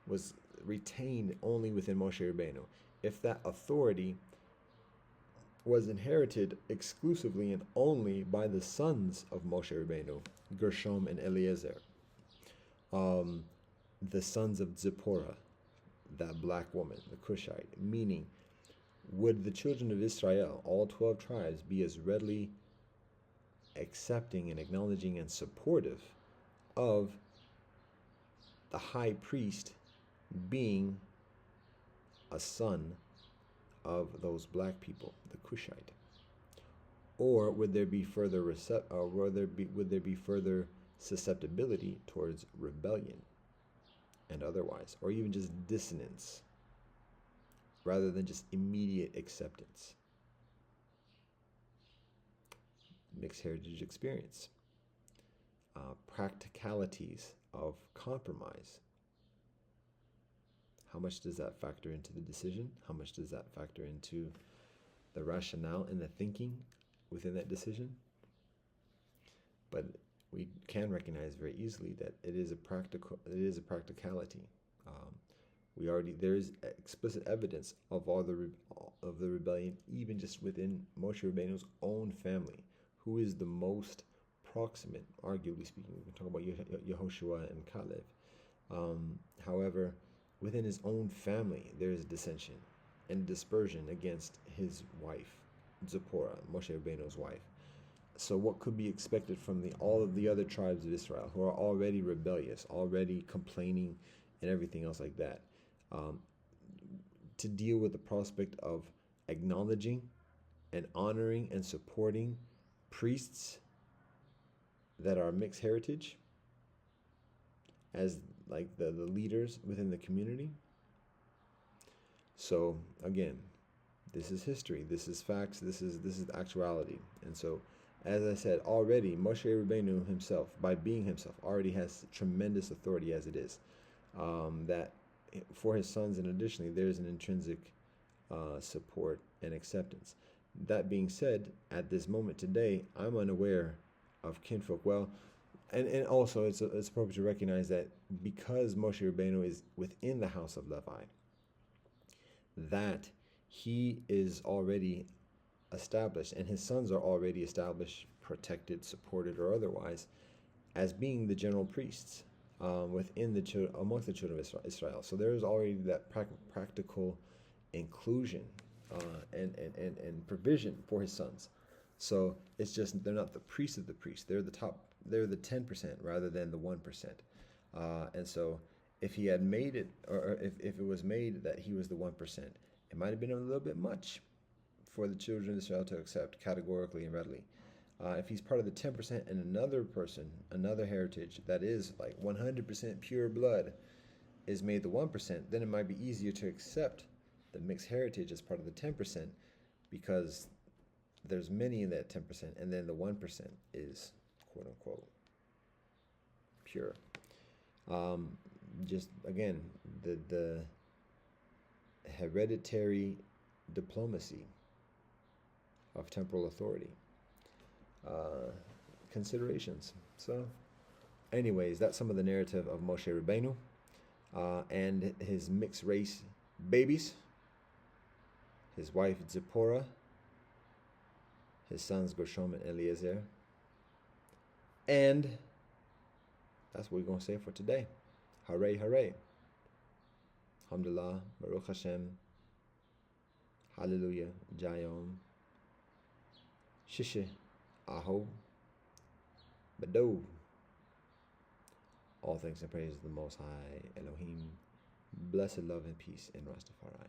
was retained only within Moshe Rabeinu? If that authority was inherited exclusively and only by the sons of Moshe Rabeinu, Gershom and Eliezer, the sons of Tzipporah, that black woman, the Cushite, meaning, would the children of Israel, all 12 tribes, be as readily accepting and acknowledging and supportive of the high priest being a son of those black people, the Cushite? Or would there be further would there be further susceptibility towards rebellion and otherwise, or even just dissonance, rather than just immediate acceptance? Mixed heritage experience, practicalities of compromise. How much does that factor into the decision? How much does that factor into the rationale and the thinking within that decision? But we can recognize very easily that it is a practicality. There is explicit evidence of all of the rebellion, even just within Moshe Rabbeinu's own family. Who is the most proximate, arguably speaking? We can talk about Yehoshua and Caleb. However, within his own family, there is dissension and dispersion against his wife, Tzipporah, Moshe Rabbeinu's wife. So what could be expected from all of the other tribes of Israel, who are already rebellious, already complaining and everything else like that, to deal with the prospect of acknowledging and honoring and supporting priests that are mixed heritage as like the leaders within the community? So again, this is history, this is facts, this is actuality. And so, as I said already, Moshe Rabbeinu himself, by being himself, already has tremendous authority as it is, that for his sons, and additionally there's an intrinsic support and acceptance. That being said, at this moment today, I'm unaware of kinfolk. Well, and also it's appropriate to recognize that because Moshe Rabbeinu is within the house of Levi, that he is already established, and his sons are already established, protected, supported, or otherwise, as being the general priests within amongst the children of Israel. So there is already that practical inclusion and provision for his sons. So it's just they're not the priests of the priests. They're the 10% rather than the 1%. And so if he had made it, or if it was made that he was the 1%, it might have been a little bit much for the children of Israel to accept categorically and readily. If he's part of the 10% and another person, another heritage that is like 100% pure blood is made the 1%, then it might be easier to accept the mixed heritage as part of the 10%, because there's many in that 10%, and then the 1% is quote unquote pure. Just again, the hereditary diplomacy of temporal authority considerations. So anyways, that's some of the narrative of Moshe Rabbeinu and his mixed race babies, his wife Tzipporah, his sons Gershom and Eliezer. And that's what we're going to say for today. Hooray, hooray. Alhamdulillah, Baruch Hashem, Hallelujah, Jayom, Shishe, Aho, Badou. All thanks and praise to the Most High Elohim. Blessed love and peace in Rastafari.